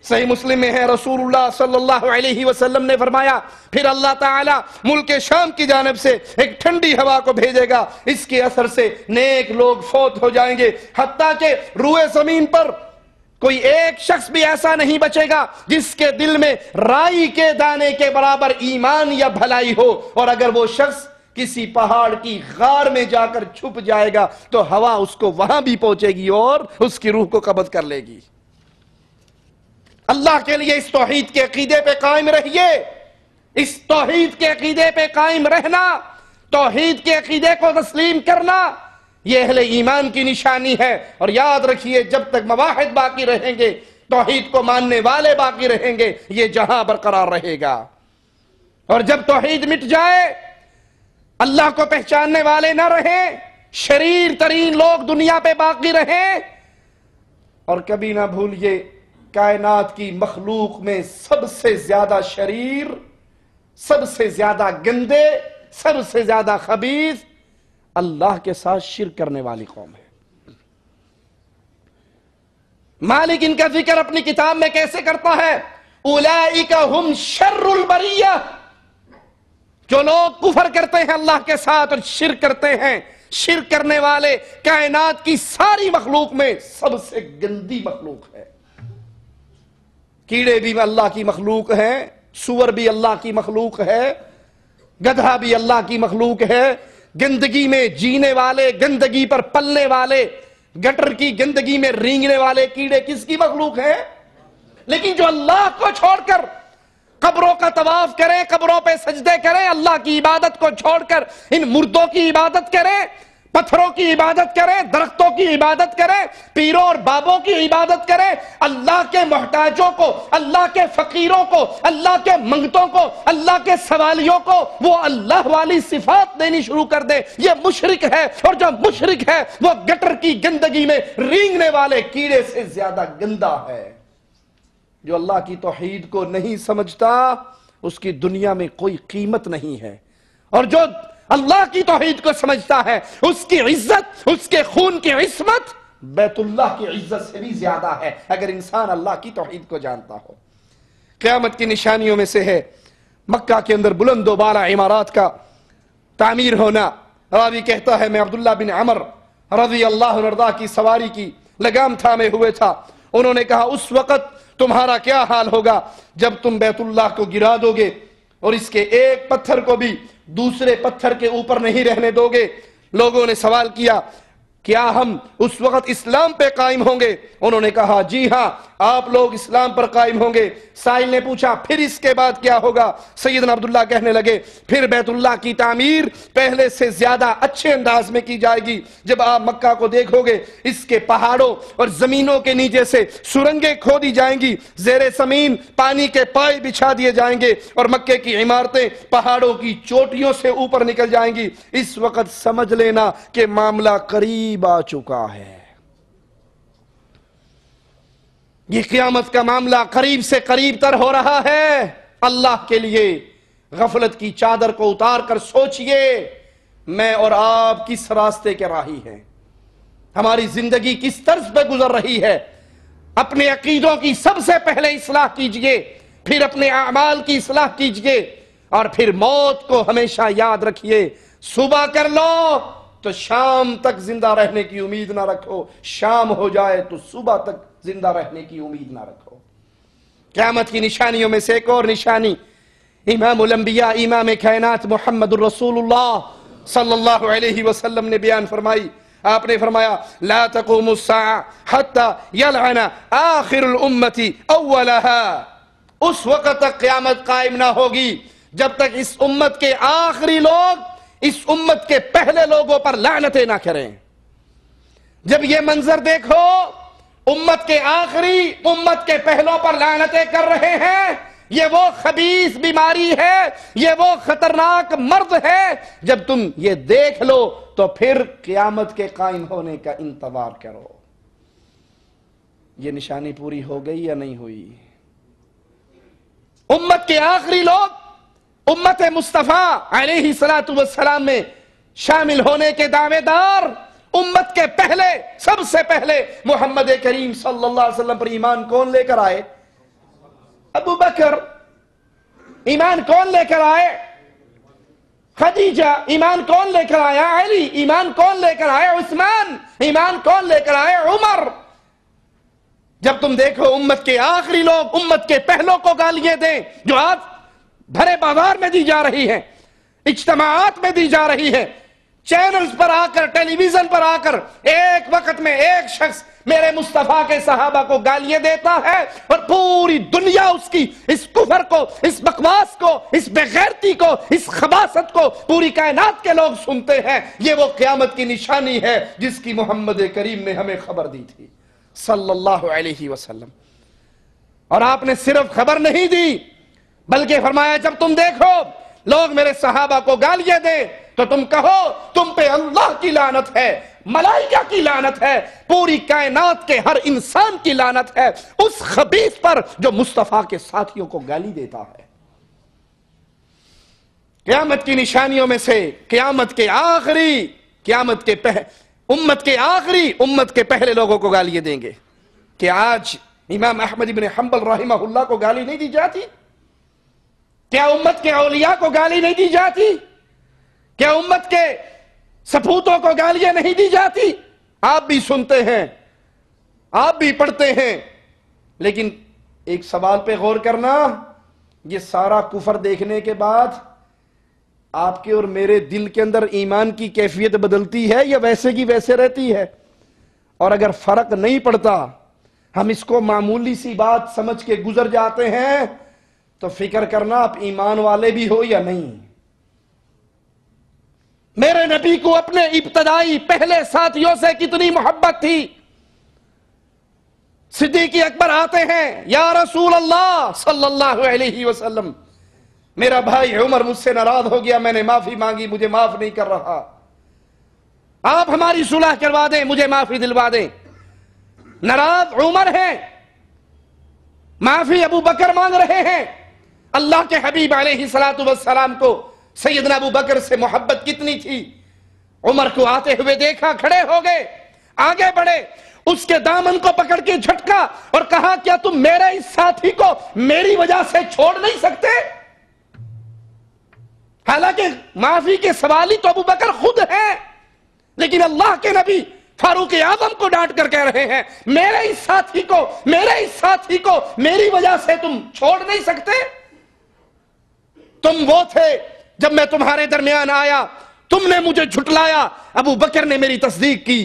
صحیح مسلم میں ہے، رسول اللہ صلی اللہ علیہ وسلم نے فرمایا پھر اللہ تعالیٰ ملک شام کی جانب سے ایک ٹھنڈی ہوا کو بھیجے گا، اس کے اثر سے نیک لوگ فوت ہو جائیں گے، حتیٰ کہ روئے زمین پر کوئی ایک شخص بھی ایسا نہیں بچے گا جس کے دل میں رائی کے دانے کے برابر ایمان یا بھلائی ہو، اور اگر وہ شخص کسی پہاڑ کی غار میں جا کر چھپ جائے گا تو ہوا اس کو وہاں بھی پہنچے گی اور اس کی روح کو قبض کر لے گی۔ اللہ کے لیے اس توحید کے عقیدے پہ قائم رہیے۔ اس توحید کے عقیدے پہ قائم رہنا، توحید کے عقیدے کو تسلیم کرنا، یہ اہل ایمان کی نشانی ہے۔ اور یاد رکھیے، جب تک مواحد باقی رہیں گے، توحید کو ماننے والے باقی رہیں گے، یہ جہاں برقرار رہے گا۔ اور جب توحید مٹ جائے، اللہ کو پہچاننے والے نہ رہیں، شریر ترین لوگ دنیا پہ باقی رہیں، اور کبھی نہ بھولیے کائنات کی مخلوق میں سب سے زیادہ شریر، سب سے زیادہ گندے، سب سے زیادہ خبیث اللہ کے ساتھ شرک کرنے والی قوم ہے۔ مالک ان کا ذکر اپنی کتاب میں کیسے کرتا ہے؟ اولئک ہم شر البریہ، جو لوگ کفر کرتے ہیں اللہ کے ساتھ اور شرک کرتے ہیں، شرک کرنے والے کائنات کی ساری مخلوق میں سب سے گندی مخلوق ہے۔ کیڑے بھی اللہ کی مخلوق ہیں، سور بھی اللہ کی مخلوق ہے، گدھا بھی اللہ کی مخلوق ہے۔ گندگی میں جینے والے، گندگی پر پلنے والے، گٹر کی گندگی میں رینگنے والے کیڑے کس کی مخلوق ہیں؟ لیکن جو اللہ کو چھوڑ کر قبروں کا طواف کریں، قبروں پہ سجدے کریں، اللہ کی عبادت کو چھوڑ کر ان مردوں کی عبادت کریں، پتھروں کی عبادت کریں، درختوں کی عبادت کریں، پیروں اور بابوں کی عبادت کریں، اللہ کے محتاجوں کو، اللہ کے فقیروں کو، اللہ کے منگتوں کو، اللہ کے سوالیوں کو وہ اللہ والی صفات دینی شروع کر دے، یہ مشرک ہے۔ اور جو مشرک ہے وہ گٹر کی گندگی میں رینگنے والے کیڑے سے زیادہ گندا ہے۔ جو اللہ کی توحید کو نہیں سمجھتا اس کی دنیا میں کوئی قیمت نہیں ہے، اور جو اللہ کی توحید کو سمجھتا ہے اس کی عزت، اس کے خون کی عصمت بیت اللہ کی عزت سے بھی زیادہ ہے، اگر انسان اللہ کی توحید کو جانتا ہو۔ قیامت کی نشانیوں میں سے ہے مکہ کے اندر بلند و بالا عمارات کا تعمیر ہونا۔ راوی کہتا ہے میں عبداللہ بن عمر رضی اللہ عنہ کی سواری کی لگام تھامے ہوئے تھا، انہوں نے کہا اس وقت تمہارا کیا حال ہوگا جب تم بیت اللہ کو گرا دو گے اور اس کے ایک پتھر کو بھی دوسرے پتھر کے اوپر نہیں رہنے دو گے۔ لوگوں نے سوال کیا کیا ہم اس وقت اسلام پہ قائم ہوں گے؟ انہوں نے کہا جی ہاں، آپ لوگ اسلام پر قائم ہوں گے۔ سائل نے پوچھا پھر اس کے بعد کیا ہوگا؟ سیدنا عبداللہ کہنے لگے پھر بیت اللہ کی تعمیر پہلے سے زیادہ اچھے انداز میں کی جائے گی۔ جب آپ مکہ کو دیکھو گے اس کے پہاڑوں اور زمینوں کے نیچے سے سرنگیں کھودی جائیں گی، زیر زمین پانی کے پائے بچھا دیے جائیں گے، اور مکے کی عمارتیں پہاڑوں کی چوٹیوں سے اوپر نکل جائیں گی۔ اس وقت سمجھ لینا کہ معاملہ قریب آ چکا ہے۔ یہ قیامت کا معاملہ قریب سے قریب تر ہو رہا ہے۔ اللہ کے لیے غفلت کی چادر کو اتار کر سوچئے میں اور آپ کس راستے کے راہی ہیں، ہماری زندگی کس طرز پہ گزر رہی ہے۔ اپنے عقیدوں کی سب سے پہلے اصلاح کیجئے، پھر اپنے اعمال کی اصلاح کیجئے، اور پھر موت کو ہمیشہ یاد رکھیے۔ صبح کر لو تو شام تک زندہ رہنے کی امید نہ رکھو، شام ہو جائے تو صبح تک زندہ رہنے کی امید نہ رکھو۔ قیامت کی نشانیوں میں سے ایک اور نشانی امام الانبیاء، امام کائنات محمد الرسول اللہ صلی اللہ علیہ وسلم نے بیان فرمائی۔ آپ نے فرمایا لا تقوم الساعة حتى يلعن آخر الامت اولها، اس وقت تک قیامت قائم نہ ہوگی جب تک اس امت کے آخری لوگ اس امت کے پہلے لوگوں پر لعنتیں نہ کریں۔ جب یہ منظر دیکھو امت کے آخری امت کے پہلوں پر لعنتیں کر رہے ہیں، یہ وہ خبیث بیماری ہے، یہ وہ خطرناک مرض ہے، جب تم یہ دیکھ لو تو پھر قیامت کے قائم ہونے کا انتظار کرو۔ یہ نشانی پوری ہو گئی یا نہیں ہوئی؟ امت کے آخری لوگ امت مصطفیٰ علیہ السلام میں شامل ہونے کے دعوے دار، امت کے پہلے سب سے پہلے محمد کریم صلی اللہ علیہ وسلم پر ایمان کون لے کر آئے؟ ابو بکر۔ ایمان کون لے کر آئے؟ خدیجہ۔ ایمان کون لے کر آیا؟ علی۔ ایمان کون لے کر آئے؟ عثمان۔ ایمان کون لے کر آئے؟ عمر۔ جب تم دیکھو امت کے آخری لوگ امت کے پہلوں کو گالیاں دیں جو آج بھرے بازار میں دی جا رہی ہیں، اجتماعات میں دی جا رہی ہے، چینلز پر آ کر، ٹیلی ویژن پر آ کر ایک وقت میں ایک شخص میرے مصطفیٰ کے صحابہ کو گالیاں دیتا ہے اور پوری دنیا اس کی اس کفر کو، اس بکواس کو، اس بے غیرتی کو، اس خباثت کو پوری کائنات کے لوگ سنتے ہیں، یہ وہ قیامت کی نشانی ہے جس کی محمد کریم نے ہمیں خبر دی تھی صلی اللہ علیہ وسلم۔ اور آپ نے صرف خبر نہیں دی بلکہ فرمایا جب تم دیکھو لوگ میرے صحابہ کو گالیاں دیں تو تم کہو تم پہ اللہ کی لعنت ہے، ملائکہ کی لعنت ہے، پوری کائنات کے ہر انسان کی لعنت ہے اس خبیث پر جو مصطفیٰ کے ساتھیوں کو گالی دیتا ہے۔ قیامت کی نشانیوں میں سے قیامت کے امت کے پہلے لوگوں کو گالیاں دیں گے کہ آج امام احمد بن حنبل رحمہ اللہ کو گالی نہیں دی جاتی؟ کیا امت کے اولیاء کو گالی نہیں دی جاتی؟ کیا امت کے سپوتوں کو گالیاں نہیں دی جاتی؟ آپ بھی سنتے ہیں، آپ بھی پڑھتے ہیں، لیکن ایک سوال پہ غور کرنا، یہ سارا کفر دیکھنے کے بعد آپ کے اور میرے دل کے اندر ایمان کی کیفیت بدلتی ہے یا ویسے کی ویسے رہتی ہے؟ اور اگر فرق نہیں پڑتا، ہم اس کو معمولی سی بات سمجھ کے گزر جاتے ہیں، تو فکر کرنا آپ ایمان والے بھی ہو یا نہیں۔ میرے نبی کو اپنے ابتدائی پہلے ساتھیوں سے کتنی محبت تھی۔ صدیق اکبر آتے ہیں، یا رسول اللہ صلی اللہ علیہ وسلم، میرا بھائی عمر مجھ سے ناراض ہو گیا، میں نے معافی مانگی، مجھے معاف نہیں کر رہا، آپ ہماری صلح کروا دیں، مجھے معافی دلوا دیں۔ ناراض عمر ہیں، معافی ابو بکر مانگ رہے ہیں۔ اللہ کے حبیب علیہ السلام کو سیدنا ابو بکر سے محبت کتنی تھی۔ عمر کو آتے ہوئے دیکھا، کھڑے ہو گئے، آگے بڑھے، اس کے دامن کو پکڑ کے جھٹکا اور کہا کیا تم میرے اس ساتھی کو میری وجہ سے چھوڑ نہیں سکتے؟ حالانکہ معافی کے سوالی تو ابو بکر خود ہیں، لیکن اللہ کے نبی فاروق اعظم کو ڈانٹ کر کہہ رہے ہیں میرے اس ساتھی کو میری وجہ سے تم چھوڑ نہیں سکتے؟ تم وہ تھے جب میں تمہارے درمیان آیا، تم نے مجھے جھٹلایا، ابو بکر نے میری تصدیق کی،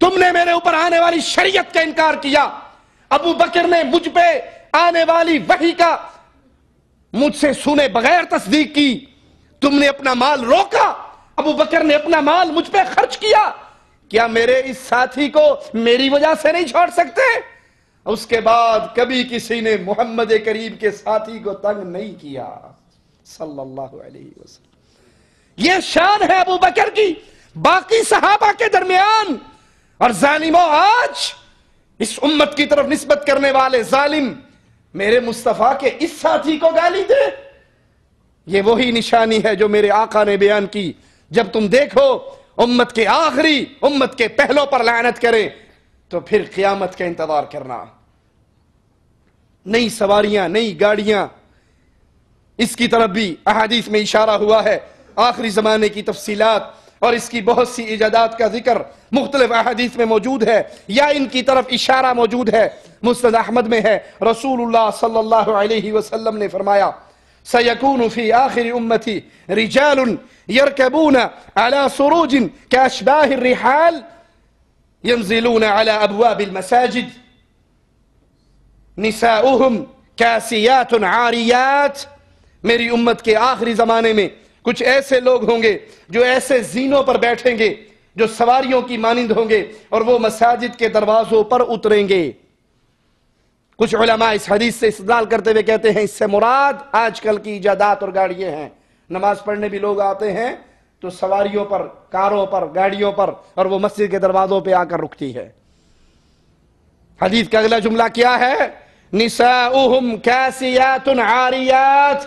تم نے میرے اوپر آنے والی شریعت کا انکار کیا، ابو بکر نے مجھ پہ آنے والی وحی کا مجھ سے سنے بغیر تصدیق کی، تم نے اپنا مال روکا، ابو بکر نے اپنا مال مجھ پہ خرچ کیا، کیا میرے اس ساتھی کو میری وجہ سے نہیں چھوڑ سکتے؟ اس کے بعد کبھی کسی نے محمد کریم کے ساتھی کو تنگ نہیں کیا صلی اللہ علیہ وسلم۔ یہ شان ہے ابو بکر کی باقی صحابہ کے درمیان۔ اور ظالموں، آج اس امت کی طرف نسبت کرنے والے ظالم میرے مصطفیٰ کے اس ساتھی کو گالی دے، یہ وہی نشانی ہے جو میرے آقا نے بیان کی، جب تم دیکھو امت کے آخری، امت کے پہلوں پر لعنت کرے تو پھر قیامت کا انتظار کرنا۔ نئی سواریاں، نئی گاڑیاں، اس کی طرف بھی احادیث میں اشارہ ہوا ہے۔ آخری زمانے کی تفصیلات اور اس کی بہت سی ایجادات کا ذکر مختلف احادیث میں موجود ہے یا ان کی طرف اشارہ موجود ہے۔ مسند احمد میں ہے، رسول اللہ صلی اللہ علیہ وسلم نے فرمایا سَيَكُونُ فِي آخِرِ أُمَّتِي رِجَالٌ يَرْكَبُونَ عَلَى سُرُوجٍ كَأَشْبَاهِ الرِّحَالِ يَنزِلُونَ عَلَى أَبْوَابِ الْمَسَاجِدِ نِسَاؤُهُمْ كَاسِيَاتٌ عَارِيَاتٌ۔ میری امت کے آخری زمانے میں کچھ ایسے لوگ ہوں گے جو ایسے زینوں پر بیٹھیں گے جو سواریوں کی مانند ہوں گے اور وہ مساجد کے دروازوں پر اتریں گے۔ کچھ علماء اس حدیث سے استدلال کرتے ہوئے کہتے ہیں اس سے مراد آج کل کی ایجادات اور گاڑیاں ہیں۔ نماز پڑھنے بھی لوگ آتے ہیں تو سواریوں پر، کاروں پر، گاڑیوں پر، اور وہ مسجد کے دروازوں پہ آ کر رکتی ہے۔ حدیث کا اگلا جملہ کیا ہے؟ نساؤہم کاسیات عاریات،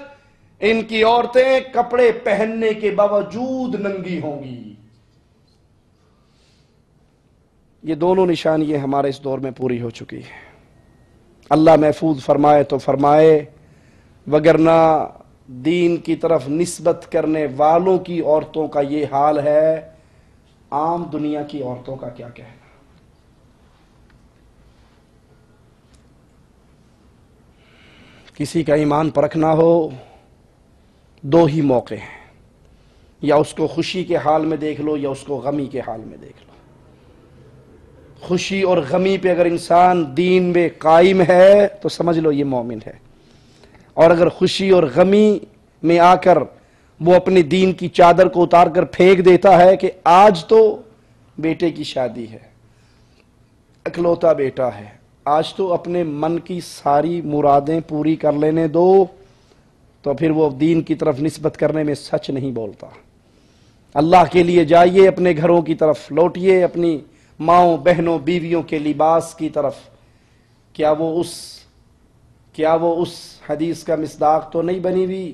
ان کی عورتیں کپڑے پہننے کے باوجود ننگی ہوں گی۔ یہ دونوں نشانیاں ہمارے اس دور میں پوری ہو چکی ہیں۔ اللہ محفوظ فرمائے تو فرمائے، وگرنہ دین کی طرف نسبت کرنے والوں کی عورتوں کا یہ حال ہے، عام دنیا کی عورتوں کا کیا کہنا۔ کسی کا ایمان پرکھنا ہو دو ہی موقع ہیں، یا اس کو خوشی کے حال میں دیکھ لو یا اس کو غمی کے حال میں دیکھ لو۔ خوشی اور غمی پہ اگر انسان دین میں قائم ہے تو سمجھ لو یہ مومن ہے، اور اگر خوشی اور غمی میں آ کر وہ اپنے دین کی چادر کو اتار کر پھینک دیتا ہے کہ آج تو بیٹے کی شادی ہے، اکلوتا بیٹا ہے، آج تو اپنے من کی ساری مرادیں پوری کر لینے دو، تو پھر وہ دین کی طرف نسبت کرنے میں سچ نہیں بولتا۔ اللہ کے لیے جائیے، اپنے گھروں کی طرف لوٹیے، اپنی ماؤں بہنوں بیویوں کے لباس کی طرف۔ کیا وہ اس حدیث کا مصداق تو نہیں بنی ہوئی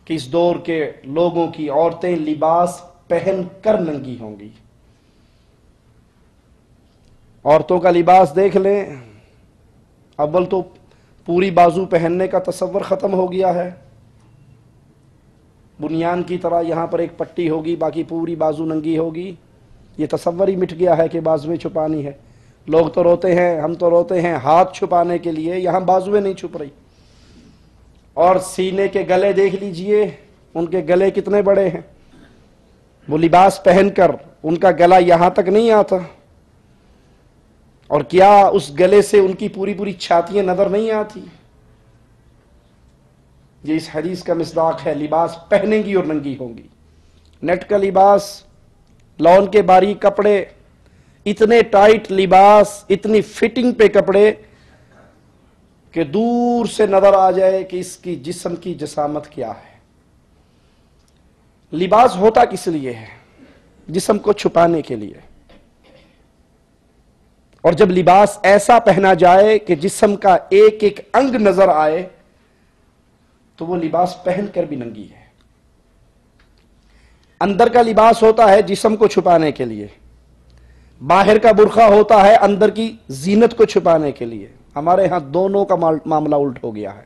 کہ اس دور کے لوگوں کی عورتیں لباس پہن کر ننگی ہوں گی؟ عورتوں کا لباس دیکھ لیں، اول تو پوری بازو پہننے کا تصور ختم ہو گیا ہے، بنیان کی طرح یہاں پر ایک پٹی ہوگی، باقی پوری بازو ننگی ہوگی۔ یہ تصور ہی مٹ گیا ہے کہ بازویں چھپانی ہے۔ لوگ تو روتے ہیں، ہم تو روتے ہیں ہاتھ چھپانے کے لیے، یہاں بازویں نہیں چھپ رہی۔ اور سینے کے گلے دیکھ لیجئے، ان کے گلے کتنے بڑے ہیں، وہ لباس پہن کر ان کا گلا یہاں تک نہیں آتا، اور کیا اس گلے سے ان کی پوری پوری چھاتیاں نظر نہیں آتی؟ یہ اس حدیث کا مصداق ہے، لباس پہنیں گی اور ننگی ہوں گی۔ نیٹ کا لباس، لون کے باریک کپڑے، اتنے ٹائٹ لباس، اتنی فٹنگ پہ کپڑے کہ دور سے نظر آ جائے کہ اس کی جسم کی جسامت کیا ہے۔ لباس ہوتا کس لیے ہے؟ جسم کو چھپانے کے لیے۔ اور جب لباس ایسا پہنا جائے کہ جسم کا ایک ایک انگ نظر آئے تو وہ لباس پہن کر بھی ننگی ہے۔ اندر کا لباس ہوتا ہے جسم کو چھپانے کے لیے، باہر کا برقع ہوتا ہے اندر کی زینت کو چھپانے کے لیے۔ ہمارے ہاں دونوں کا معاملہ الٹ ہو گیا ہے۔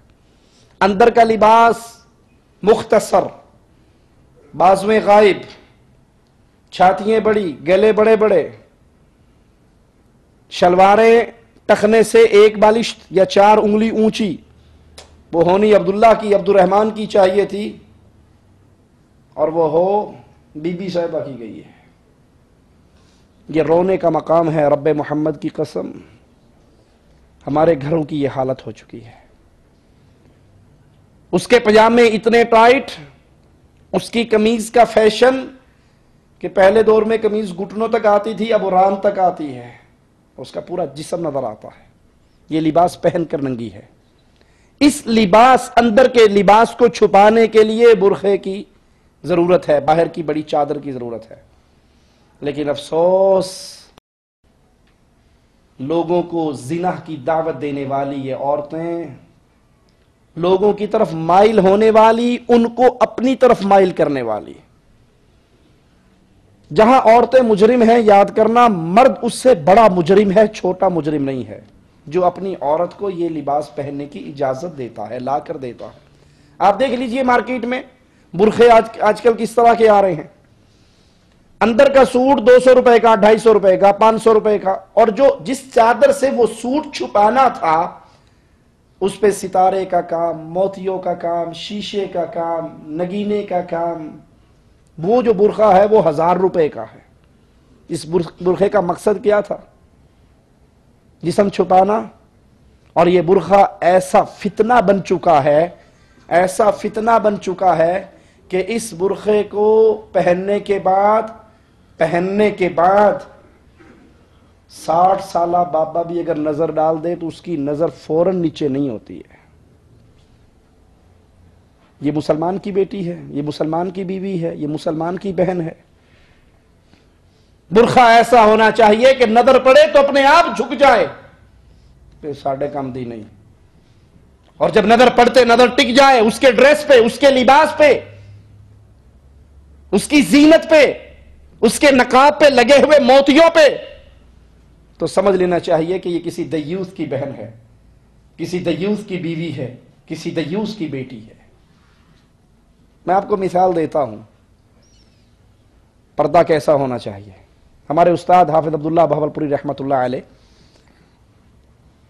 اندر کا لباس مختصر، بازویں غائب، چھاتیاں بڑی، گلے بڑے بڑے، شلواریں ٹخنے سے ایک بالشت یا 4 انگلی اونچی، وہ ہونی عبداللہ کی، عبد الرحمن کی چاہیے تھی، اور وہ ہو بی بی صاحبہ کی گئی ہے۔ یہ رونے کا مقام ہے، رب محمد کی قسم ہمارے گھروں کی یہ حالت ہو چکی ہے۔ اس کے پجامے اتنے ٹائٹ، اس کی قمیض کا فیشن کہ پہلے دور میں قمیض گھٹنوں تک آتی تھی، اب ران تک آتی ہے، اس کا پورا جسم نظر آتا ہے۔ یہ لباس پہن کر ننگی ہے۔ اس لباس، اندر کے لباس کو چھپانے کے لیے برقعے کی ضرورت ہے، باہر کی بڑی چادر کی ضرورت ہے۔ لیکن افسوس، لوگوں کو زنا کی دعوت دینے والی یہ عورتیں، لوگوں کی طرف مائل ہونے والی، ان کو اپنی طرف مائل کرنے والی۔ جہاں عورتیں مجرم ہیں، یاد کرنا مرد اس سے بڑا مجرم ہے، چھوٹا مجرم نہیں ہے، جو اپنی عورت کو یہ لباس پہننے کی اجازت دیتا ہے، لا کر دیتا ہے۔ آپ دیکھ لیجئے مارکیٹ میں برقعے آج کل کس طرح کے آ رہے ہیں۔ اندر کا سوٹ 200 روپے کا، 250 روپے کا، 500 روپے کا، اور جس چادر سے وہ سوٹ چھپانا تھا اس پہ ستارے کا کام، موتیوں کا کام، شیشے کا کام، نگینے کا کام۔ وہ جو برقع ہے وہ 1000 روپے کا ہے۔ اس برقعے کا مقصد کیا تھا؟ جسم چھپانا۔ اور یہ برقع ایسا فتنہ بن چکا ہے، ایسا فتنہ بن چکا ہے کہ اس برقعے کو پہننے کے بعد 60 سالہ بابا بھی اگر نظر ڈال دے تو اس کی نظر فوراً نیچے نہیں ہوتی ہے۔ یہ مسلمان کی بیٹی ہے، یہ مسلمان کی بیوی ہے، یہ مسلمان کی بہن ہے۔ برقع ایسا ہونا چاہیے کہ نظر پڑے تو اپنے آپ جھک جائے، پھر ساڑھے کم دی نہیں، اور جب نظر پڑتے نظر ٹک جائے اس کے ڈریس پہ، اس کے لباس پہ، اس کی زینت پہ، اس کے نقاب پہ لگے ہوئے موتیوں پہ، تو سمجھ لینا چاہیے کہ یہ کسی دیوس کی بہن ہے، کسی دیوس کی بیوی ہے، کسی دیوس کی بیٹی ہے۔ میں آپ کو مثال دیتا ہوں پردہ کیسا ہونا چاہیے۔ ہمارے استاد حافظ عبداللہ بہاولپوری رحمۃ اللہ علیہ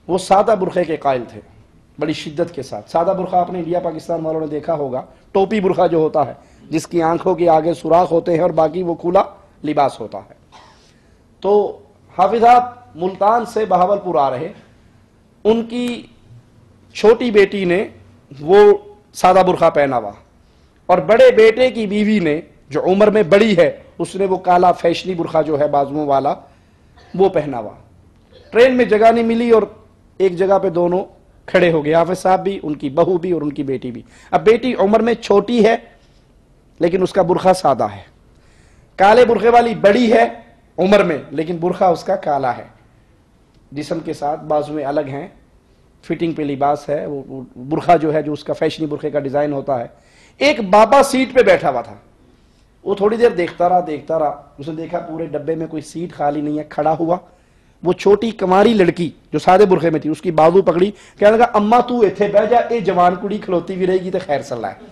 وہ سادہ برقعے کے قائل تھے، بڑی شدت کے ساتھ. سادہ برقع اپنے انڈیا پاکستان والوں نے دیکھا ہوگا, ٹوپی برقع جو ہوتا ہے جس کی آنکھوں کے آگے سوراخ ہوتے ہیں اور باقی وہ کھلا لباس ہوتا ہے. تو حافظ صاحب ملتان سے بہاولپور آ رہے, ان کی چھوٹی بیٹی نے وہ سادہ برقع پہنا ہوا, اور بڑے بیٹے کی بیوی نے جو عمر میں بڑی ہے اس نے وہ کالا فیشنی برقع جو ہے بازوؤں والا وہ پہنا ہوا. ٹرین میں جگہ نہیں ملی اور ایک جگہ پہ دونوں کھڑے ہو گئے, حافظ صاحب بھی, ان کی بہو بھی اور ان کی بیٹی بھی. اب بیٹی عمر میں چھوٹی ہے لیکن اس کا برقع سادہ ہے, کالے برقعے والی بڑی ہے عمر میں لیکن برقع اس کا کالا ہے, جسم کے ساتھ بازویں الگ ہیں, فٹنگ پہ لباس ہے, وہ برقع جو ہے جو اس کا فیشنی برقعے کا ڈیزائن ہوتا ہے. ایک بابا سیٹ پہ بیٹھا ہوا تھا, وہ تھوڑی دیر دیکھتا رہا, اس نے دیکھا پورے ڈبے میں کوئی سیٹ خالی نہیں ہے, کھڑا ہوا, وہ چھوٹی کماری لڑکی جو سادے برقعے میں تھی اس کی بازو پکڑی, کہنے لگا اماں تو ایتھے بیٹھ جا, اے جوان کڑی کھلوتی بھی رہے گی تو خیر صلاح ہے.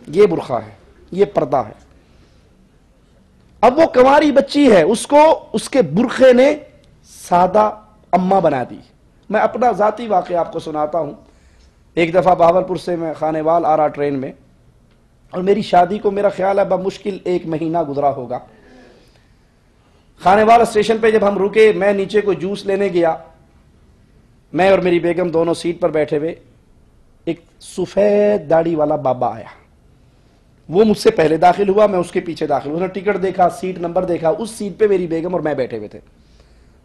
یہ برقع ہے, یہ پردہ ہے. اب وہ کماری بچی ہے, اس کو اس کے برقعے نے سادہ اماں بنا دی. میں اپنا ذاتی واقعہ آپ کو سناتا ہوں. ایک دفعہ بہاولپور سے میں خانیوال آ رہا ٹرین میں, اور میری شادی کو میرا خیال ہے بمشکل 1 مہینہ گزرا ہوگا. خانیوال اسٹیشن پہ جب ہم رکے, میں نیچے کو جوس لینے گیا, میں اور میری بیگم دونوں سیٹ پر بیٹھے ہوئے, ایک سفید داڑھی والا بابا آیا. وہ مجھ سے پہلے داخل ہوا, میں اس کے پیچھے داخل ہوا. اس نے ٹکٹ دیکھا, سیٹ نمبر دیکھا, اس سیٹ پہ میری بیگم اور میں بیٹھے ہوئے تھے.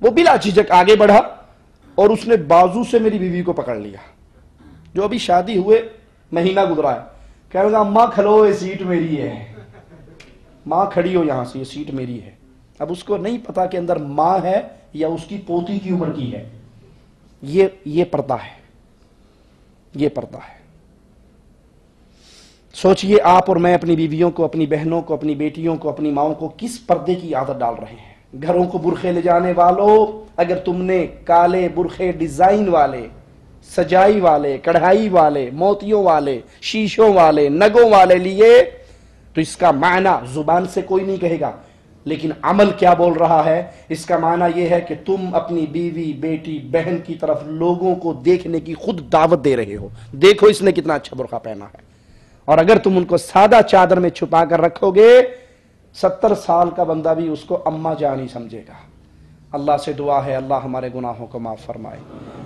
وہ بلا جھجک آگے بڑھا اور اس نے بازو سے میری بیوی کو پکڑ لیا, جو ابھی شادی ہوئے مہینہ گزرا ہے. کہنے لگا اماں کھلو, یہ سیٹ میری ہے, ماں کھڑی ہو یہاں سے, یہ سیٹ میری ہے. اب اس کو نہیں پتا کہ اندر ماں ہے یا اس کی پوتی کی عمر کی ہے. یہ پردہ ہے, یہ پردہ ہے. سوچئے آپ اور میں اپنی بیویوں کو, اپنی بہنوں کو, اپنی بیٹیوں کو, اپنی ماؤں کو کس پردے کی عادت ڈال رہے ہیں. گھروں کو برقعے لے جانے والوں, اگر تم نے کالے برقعے ڈیزائن والے, سجائی والے, کڑھائی والے, موتیوں والے, شیشوں والے, نگوں والے لیے تو اس کا معنی زبان سے کوئی نہیں کہے گا, لیکن عمل کیا بول رہا ہے, اس کا معنی یہ ہے کہ تم اپنی بیوی, بیٹی, بہن کی طرف لوگوں کو دیکھنے کی خود دعوت دے رہے ہو. دیکھو اس نے کتنا اچھا برقع پہنا ہے. اور اگر تم ان کو سادہ چادر میں چھپا کر رکھو گے, 70 سال کا بندہ بھی اس کو اماں جان ہی سمجھے گا. اللہ سے دعا ہے اللہ ہمارے گناہوں کو معاف فرمائے,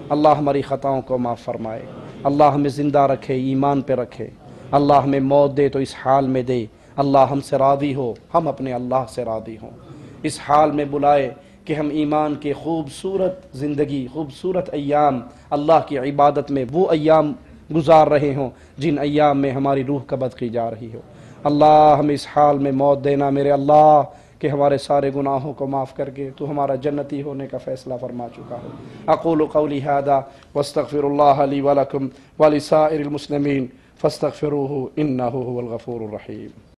اللہ ہماری خطاؤں کو معاف فرمائے, اللہ ہمیں زندہ رکھے, ایمان پہ رکھے, اللہ ہمیں موت دے تو اس حال میں دے, اللہ ہم سے راضی ہو, ہم اپنے اللہ سے راضی ہوں. اس حال میں بلائے کہ ہم ایمان کے خوبصورت زندگی, خوبصورت ایام, اللہ کی عبادت میں وہ ایام گزار رہے ہوں جن ایام میں ہماری روح قبض کی جا رہی ہو. اللہ ہمیں اس حال میں موت دینا میرے اللہ کہ ہمارے سارے گناہوں کو معاف کر کے تو ہمارا جنتی ہونے کا فیصلہ فرما چکا ہو. اقول قولی ھذا واستغفر اللہ لی ولکم ولسائر المسلمین فاستغفروہ انہ هو الغفور الرحیم.